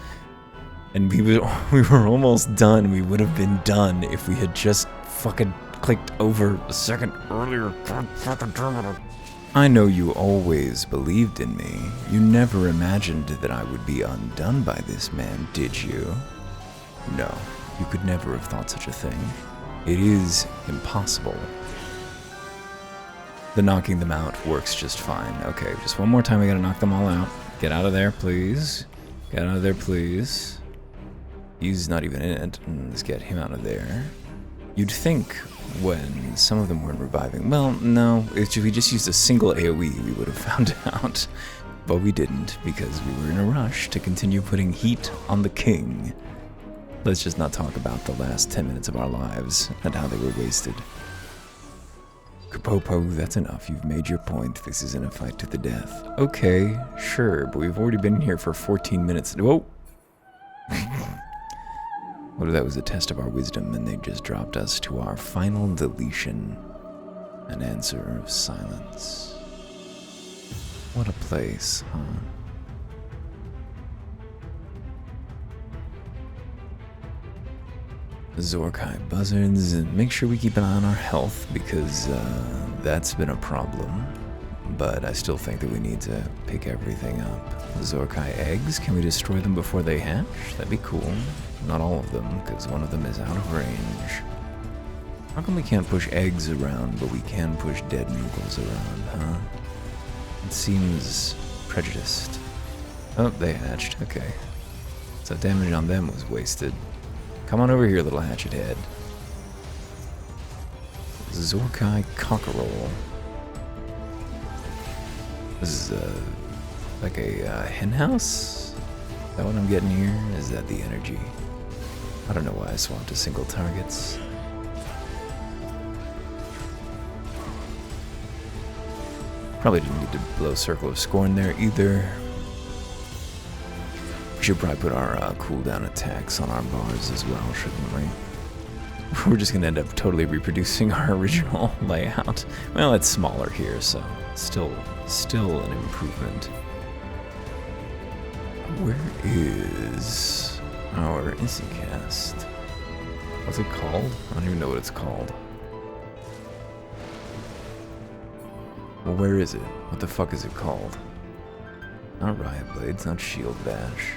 And we were almost done. We would have been done if we had just fucking clicked over a second earlier. I know you always believed in me. You never imagined that I would be undone by this man, did you? No, you could never have thought such a thing. It is impossible. The knocking them out works just fine. Okay, just one more time, we gotta knock them all out. Get out of there, please. Get out of there, please. He's not even in it. Let's get him out of there. You'd think when some of them weren't reviving. Well, no, if we just used a single AoE, we would have found out. But we didn't, because we were in a rush to continue putting heat on the king. Let's just not talk about the last 10 minutes of our lives and how they were wasted. Kapopo, that's enough. You've made your point. This isn't a fight to the death. Okay, sure, but we've already been here for 14 minutes. Whoa! What if that was a test of our wisdom and they just dropped us to our final deletion? An answer of silence. What a place, huh? Zorkai buzzards, and make sure we keep an eye on our health because that's been a problem. But I still think that we need to pick everything up. Zorkai eggs, can we destroy them before they hatch? That'd be cool. Not all of them, because one of them is out of range. How come we can't push eggs around, but we can push dead Mughals around, huh? It seems prejudiced. Oh, they hatched, okay. So damage on them was wasted. Come on over here, little hatchet head. Zorkai cockerel. This is like a hen house? Is that what I'm getting here? Is that the energy? I don't know why I swapped to single targets. Probably didn't need to blow Circle of Scorn there either. We should probably put our cooldown attacks on our bars as well, shouldn't we? We're just gonna end up totally reproducing our original layout. Well, it's smaller here, so still an improvement. Where is our Isicast? What's it called? I don't even know what it's called. Well, where is it? What the fuck is it called? Not Riot Blades, not Shield Bash.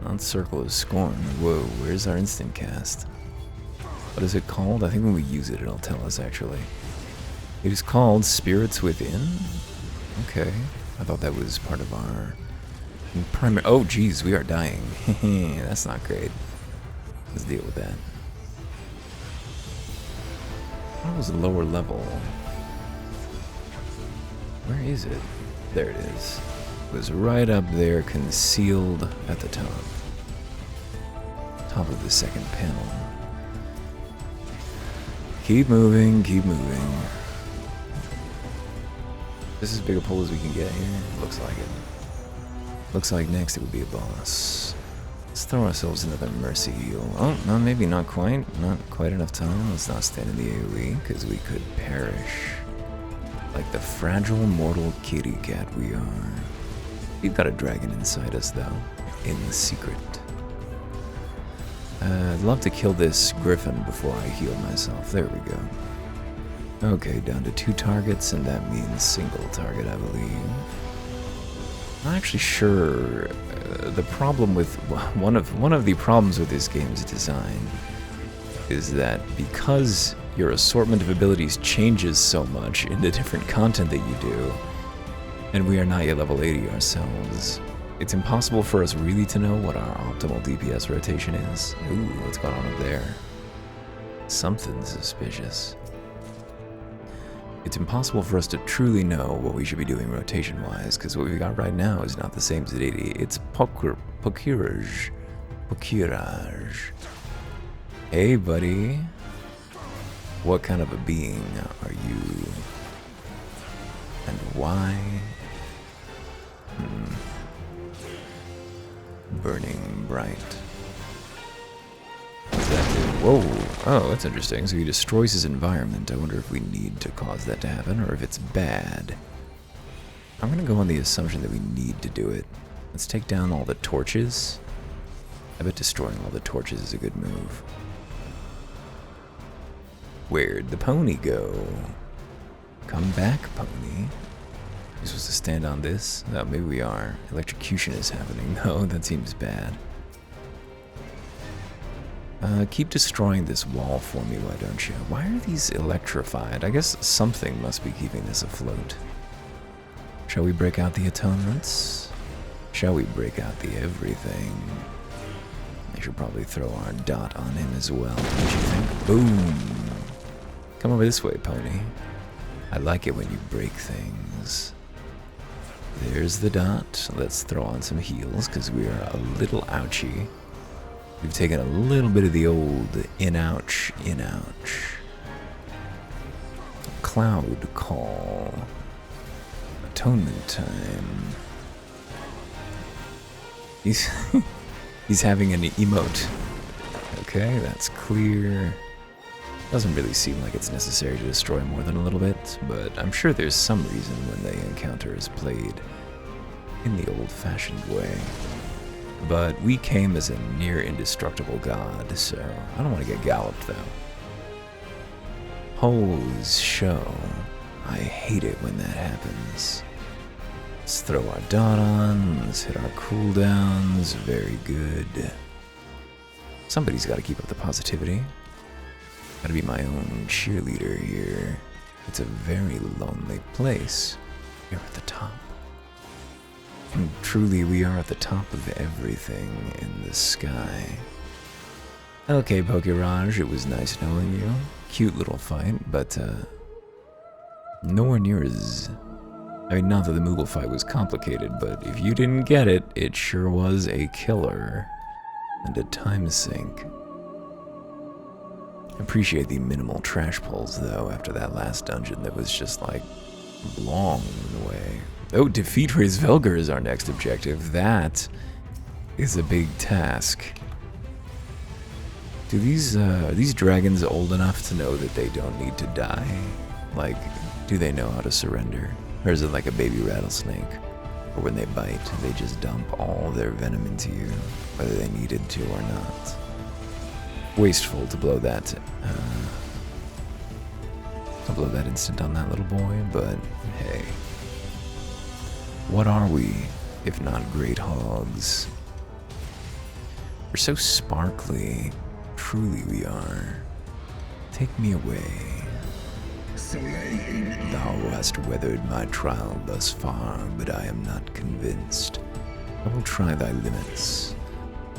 Not Circle of Scorn. Whoa, where's our instant cast? What is it called? I think when we use it, it'll tell us, actually. It is called Spirits Within? Okay. I thought that was part of our primary. Oh, geez, we are dying. That's not great. Let's deal with that. What was the lower level? Where is it? There it is. It was right up there, concealed at the top. Top of the second panel. Keep moving, keep moving. This is as big a pull as we can get here. Looks like it. Looks like next it would be a boss. Let's throw ourselves another mercy heal. Oh, no, maybe not quite. Not quite enough time. Let's not stand in the AoE, because we could perish. Like the fragile mortal kitty cat we are. We've got a dragon inside us, though. In secret. I'd love to kill this griffin before I heal myself. There we go. Okay, down to 2 targets, and that means single target, I believe. I'm not actually sure. The problem with one of the problems with this game's design is that because your assortment of abilities changes so much in the different content that you do, and we are not yet level 80 ourselves, it's impossible for us really to know what our optimal DPS rotation is. Ooh, what's going on up there? Something suspicious. It's impossible for us to truly know what we should be doing rotation-wise, because what we've got right now is not the same as at 80. It's Pokiraj. Pokiraj. Hey, buddy. What kind of a being are you? And why? Burning bright. What does that do? Whoa. Oh, that's interesting. So he destroys his environment. I wonder if we need to cause that to happen, or if it's bad. I'm gonna go on the assumption that we need to do it. Let's take down all the torches. I bet destroying all the torches is a good move. Where'd the pony go? Come back, pony. You're supposed to stand on this? Oh, maybe we are. Electrocution is happening, though. That seems bad. Keep destroying this wall for me, why don't you? Why are these electrified? I guess something must be keeping this afloat. Shall we break out the atonements? Shall we break out the everything? I should probably throw our dot on him as well, don't you think? Boom! Come over this way, pony. I like it when you break things. There's the dot. Let's throw on some heals, because we are a little ouchy. We've taken a little bit of the old in-ouch, in-ouch. Cloud call. Atonement time. He's having an emote. Okay, that's clear. Doesn't really seem like it's necessary to destroy more than a little bit, but I'm sure there's some reason when the encounter is played in the old-fashioned way. But we came as a near indestructible god, so I don't want to get galloped, though. Holes show. I hate it when that happens. Let's throw our dot on. Let's hit our cooldowns. Very good. Somebody's got to keep up the positivity. Gotta be my own cheerleader here. It's a very lonely place. You're at the top. And truly, we are at the top of everything in the sky. Okay, Pokiraj, it was nice knowing you. Cute little fight, but nowhere near as... I mean, not that the Moogle fight was complicated, but if you didn't get it, it sure was a killer. And a time sink. Appreciate the minimal trash pulls, though, after that last dungeon that was just, like, long away. Oh, defeat Hraesvelgr is our next objective. That is a big task. Do these dragons old enough to know that they don't need to die? Like, do they know how to surrender? Or is it like a baby rattlesnake? Or when they bite, they just dump all their venom into you, whether they needed to or not? Wasteful to blow that instant on that little boy, but hey. What are we, if not great hogs? We're so sparkly. Truly we are. Take me away. Thou hast weathered my trial thus far, but I am not convinced. I will try thy limits.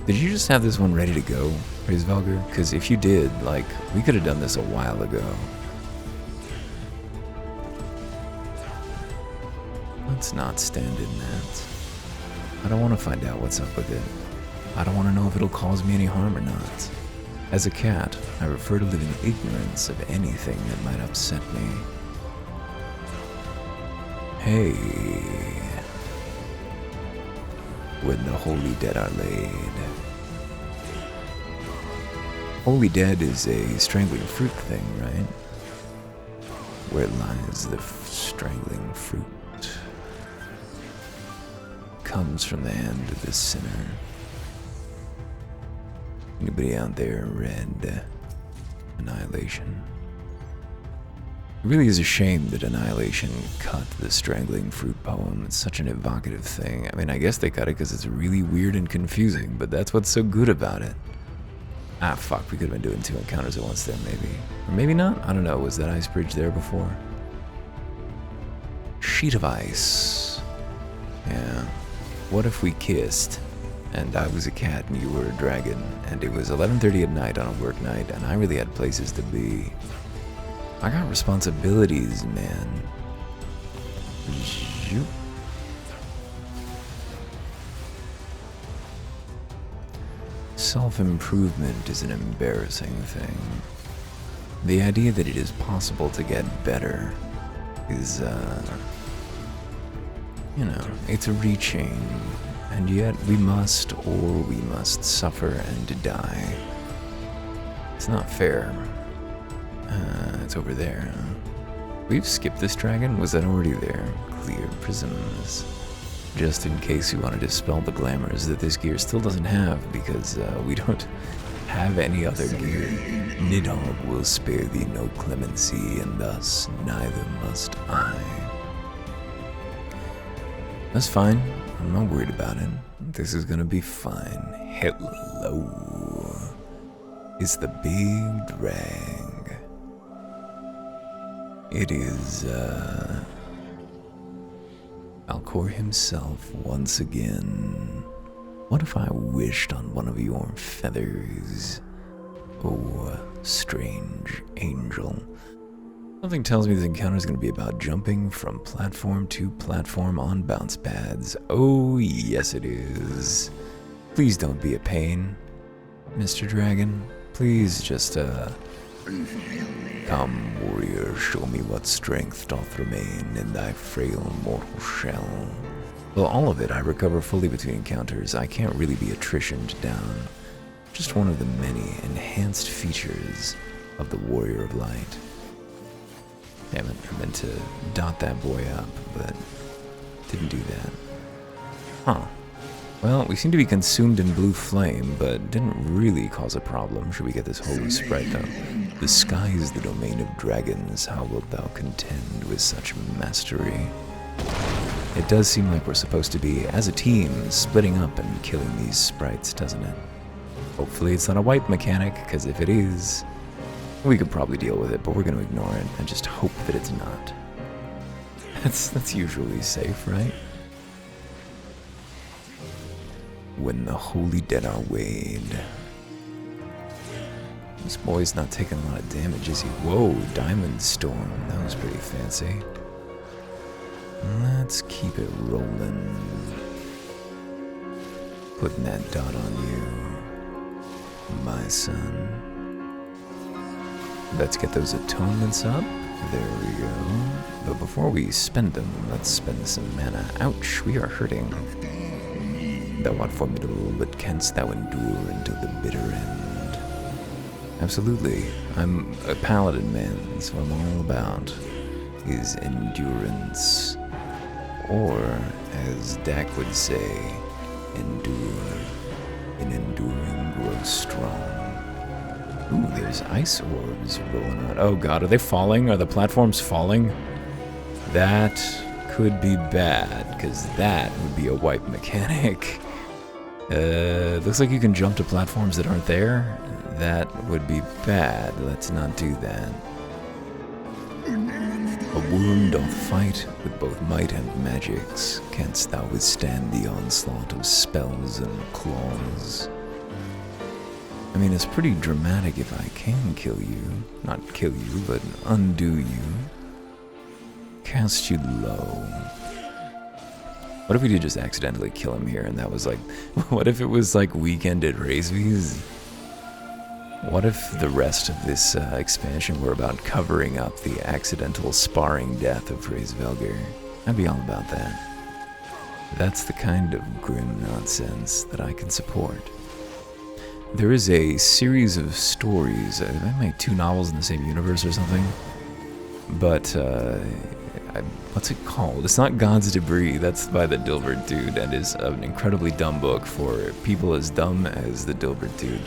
Did you just have this one ready to go, Hraesvelgr? Because if you did, like, we could have done this a while ago. Let's not stand in that. I don't want to find out what's up with it. I don't want to know if it'll cause me any harm or not. As a cat, I prefer to live in ignorance of anything that might upset me. Hey. When the holy dead are laid. Holy dead is a strangling fruit thing, right? Where lies the strangling fruit? Comes from the hand of the sinner. Anybody out there read Annihilation? It really is a shame that Annihilation cut the strangling fruit poem. It's such an evocative thing. I mean, I guess they cut it because it's really weird and confusing, but that's what's so good about it. Ah, fuck, we could have been doing 2 encounters at once there, maybe. Or maybe not? I don't know, was that ice bridge there before? Sheet of ice. Yeah. What if we kissed, and I was a cat and you were a dragon, and it was 11:30 at night on a work night, and I really had places to be. I got responsibilities, man. Zoop. Self-improvement is an embarrassing thing. The idea that it is possible to get better is, you know, it's reaching, and yet we must suffer and die. It's not fair. It's over there. We've skipped this dragon? Was that already there? Clear prisms. Just in case you want to dispel the glamours that this gear still doesn't have, because we don't have any other gear. Nidhogg will spare thee no clemency, and thus neither must I. That's fine. I'm not worried about it. This is gonna be fine. Hello. It's the big drag. It is, Falkor himself once again. What if I wished on one of your feathers? Oh, strange angel. Something tells me this encounter is going to be about jumping from platform to platform on bounce pads. Oh, yes it is. Please don't be a pain, Mr. Dragon. Please just, Come, warrior, show me what strength doth remain in thy frail mortal shell. Well, all of it I recover fully between encounters. I can't really be attritioned down. Just one of the many enhanced features of the Warrior of Light. Damn it, I meant to dot that boy up, but didn't do that. Huh. Well, we seem to be consumed in blue flame, but didn't really cause a problem. Should we get this holy sprite, though? The sky is the domain of dragons. How wilt thou contend with such mastery? It does seem like we're supposed to be, as a team, splitting up and killing these sprites, doesn't it? Hopefully it's not a wipe mechanic, because if it is, we could probably deal with it, but we're going to ignore it and just hope that it's not. That's usually safe, right? When the holy dead are weighed. This boy's not taking a lot of damage, is he? Whoa, Diamond Storm. That was pretty fancy. Let's keep it rolling. Putting that dot on you, my son. Let's get those atonements up. There we go. But before we spend them, let's spend some mana. Ouch, we are hurting. Thou art formidable, but canst thou endure until the bitter end? Absolutely. I'm a paladin, man, so I'm all about his endurance. Or, as Dak would say, endure. In enduring grow strong. Ooh, there's ice orbs rolling around. Oh god, are they falling? Are the platforms falling? That could be bad, because that would be a wipe mechanic. Looks like you can jump to platforms that aren't there. That would be bad. Let's not do that. A wound doth fight with both might and magics. Canst thou withstand the onslaught of spells and claws? I mean, it's pretty dramatic if I can kill you. Not kill you, but undo you. Cast you low. What if we did just accidentally kill him here and that was like... What if it was like Weekend at Raisby's? What if the rest of this expansion were about covering up the accidental sparring death of Hraesvelgr? I'd be all about that. That's the kind of grim nonsense that I can support. There is a series of stories, I might make 2 novels in the same universe or something, but what's it called? It's not God's Debris, that's by the Dilbert Dude, and is an incredibly dumb book for people as dumb as the Dilbert Dude.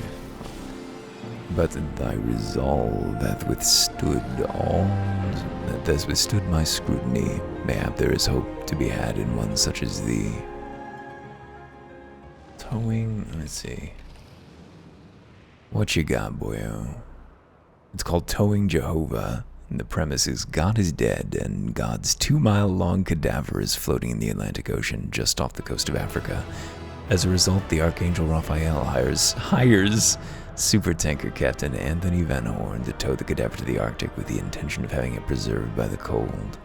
But thy resolve hath withstood all, that has withstood my scrutiny. Mayhap there is hope to be had in one such as thee. Towing, let's see. What you got, boyo? It's called Towing Jehovah, and the premise is God is dead, and God's 2-mile-long cadaver is floating in the Atlantic Ocean just off the coast of Africa. As a result, the Archangel Raphael hires supertanker captain Anthony Van Horn to tow the cadaver to the Arctic with the intention of having it preserved by the cold.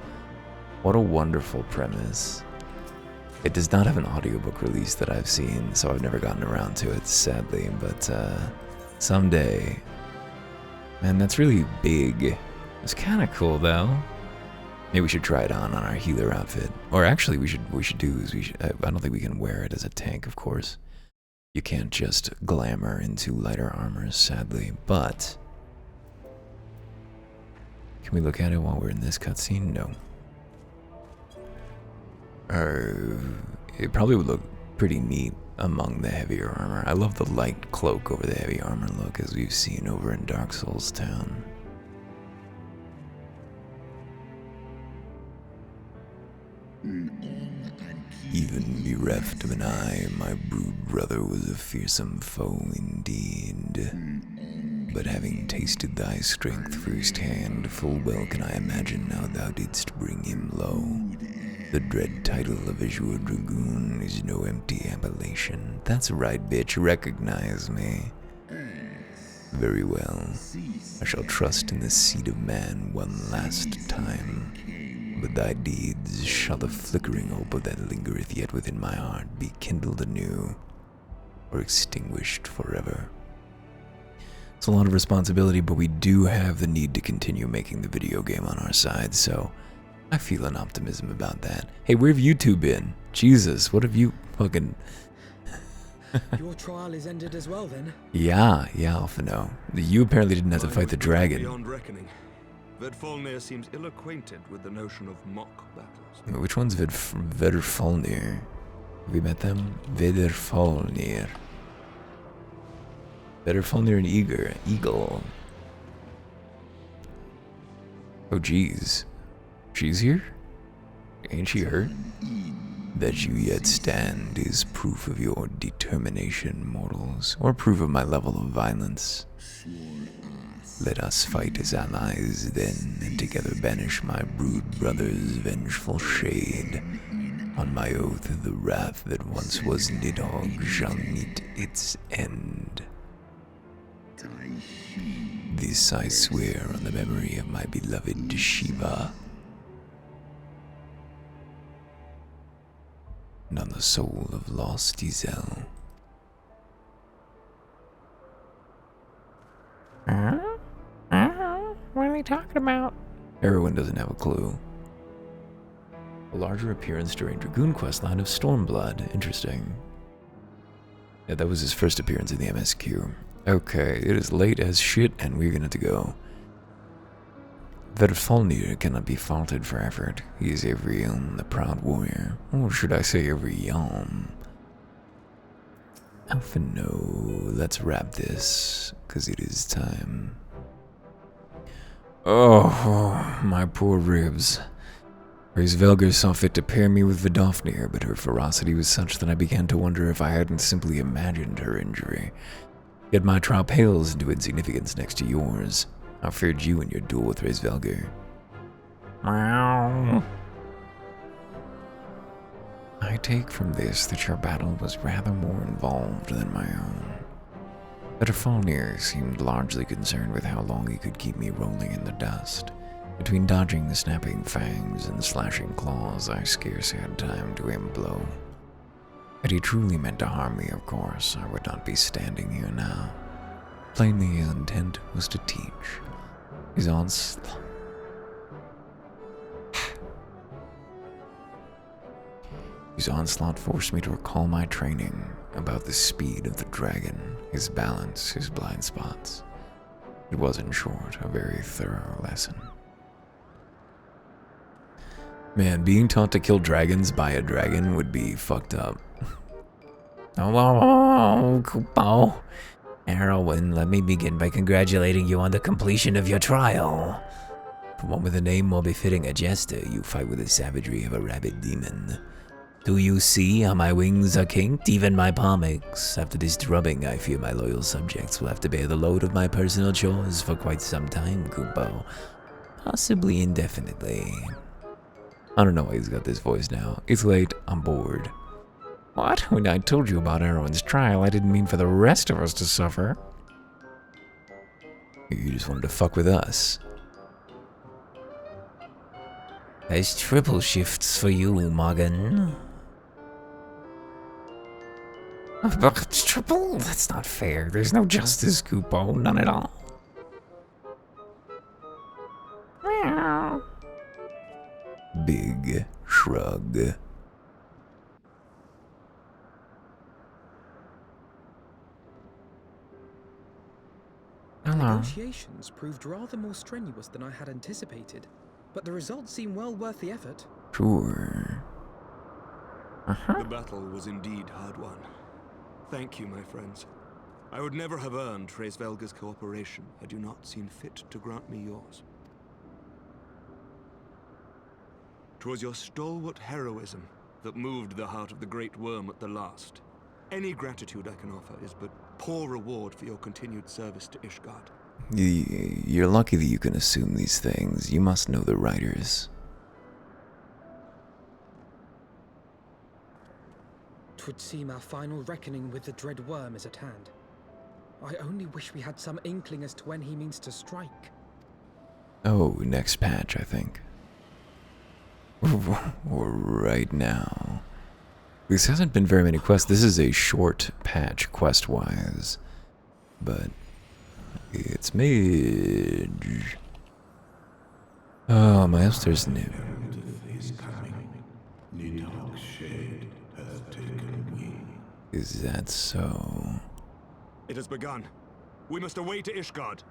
What a wonderful premise. It does not have an audiobook release that I've seen, so I've never gotten around to it, sadly, but someday. Man, that's really big. It's kind of cool, though. Maybe we should try it on our healer outfit. Or actually, we should I don't think we can wear it as a tank, of course. You can't just glamour into lighter armor, sadly, but... Can we look at it while we're in this cutscene? No. It probably would look pretty neat among the heavier armor. I love the light cloak over the heavy armor look, as we've seen over in Dark Souls Town. Even bereft of an eye, my brood brother was a fearsome foe indeed. But having tasted thy strength firsthand, full well can I imagine how thou didst bring him low. The dread title of Azure Dragoon is no empty appellation. That's right, bitch, recognize me. Very well. I shall trust in the seed of man one last time. But thy deeds shall the flickering hope that lingereth yet within my heart be kindled anew, or extinguished forever. It's a lot of responsibility, but we do have the need to continue making the video game on our side, so I feel an optimism about that. Hey, where have you two been? Jesus, what have you fucking... Your trial is ended as well, then? Yeah, Alphino. You apparently didn't have to fight the dragon. Beyond reckoning. Vedfalnir seems ill-acquainted with the notion of mock battles. Which one's Vedfalnir? Have we met them? Vedfalnir. Vedfalnir and Eagle. Oh, jeez. She's here? Ain't she hurt? That you yet stand is proof of your determination, mortals, or proof of my level of violence. Let us fight as allies, then, and together banish my brood brother's vengeful shade. On my oath, the wrath that once was Nidhogg shall meet its end. This I swear on the memory of my beloved Shiva, and on the soul of lost Izel. What are they talking about? Everyone doesn't have a clue. A larger appearance during Dragoon questline of Stormblood. Interesting. Yeah, that was his first appearance in the MSQ. Okay, it is late as shit and we're gonna have to go. Vedfalnir cannot be faulted for effort. He is every the proud warrior. Or should I say every Alpha, no, let's wrap this, cause it is time. Oh, my poor ribs. Hraesvelgr saw fit to pair me with Vidofnir, but her ferocity was such that I began to wonder if I hadn't simply imagined her injury. Yet my trial pales into insignificance next to yours. How fared you in your duel with Hraesvelgr? Meow. I take from this that your battle was rather more involved than my own. But Falnir seemed largely concerned with how long he could keep me rolling in the dust. Between dodging the snapping fangs and slashing claws, I scarce had time to aim a blow. Had he truly meant to harm me, of course, I would not be standing here now. Plainly, his intent was to teach. His onslaught forced me to recall my training about the speed of the dragon, his balance, his blind spots. It was, in short, a very thorough lesson. Man, being taught to kill dragons by a dragon would be fucked up. Oh, Kupo. Erwin, let me begin by congratulating you on the completion of your trial. For one with a name more befitting a jester, you fight with the savagery of a rabid demon. Do you see how my wings are kinked, even my palm aches? After this drubbing, I fear my loyal subjects will have to bear the load of my personal chores for quite some time, Kupo. Possibly indefinitely. I don't know why he's got this voice now. It's late, I'm bored. What? When I told you about Erwin's trial, I didn't mean for the rest of us to suffer. You just wanted to fuck with us. There's triple shifts for you, Morgan. Triple? That's not fair. There's no justice, Kupo. None at all. Big shrug. The negotiations proved rather more strenuous than I had anticipated, but the results seem well worth the effort. Sure. The battle was indeed hard won. Thank you, my friends. I would never have earned Hraesvelgr's cooperation had you not seen fit to grant me yours. 'Twas your stalwart heroism that moved the heart of the Great Worm at the last. Any gratitude I can offer is but poor reward for your continued service to Ishgard. You're lucky that you can assume these things. You must know the writers. 'Twould seem our final reckoning with the dread worm is at hand. I only wish we had some inkling as to when he means to strike. Oh, next patch, I think. Or right now. This hasn't been very many quests. This is a short patch quest-wise. But it's mage. Oh, my upstairs new. Is that so? It has begun. We must away to Ishgard.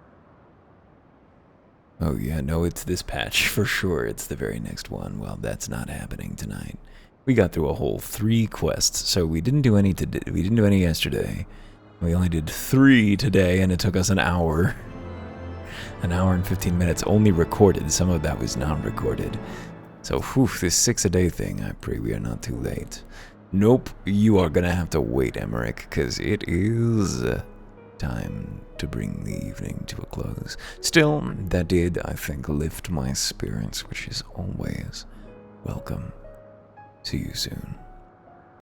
Oh yeah, no, it's this patch for sure. It's the very next one. Well, that's not happening tonight. We got through a whole 3 quests, so we didn't do any today. We didn't do any yesterday. We only did 3 today, and it took us an hour. An hour and 15 minutes only recorded. Some of that was non-recorded. So, whew, this 6-a-day thing, I pray we are not too late. Nope, you are gonna have to wait, Emmerich, because it is time to bring the evening to a close. Still, that did, I think, lift my spirits, which is always welcome. See you soon.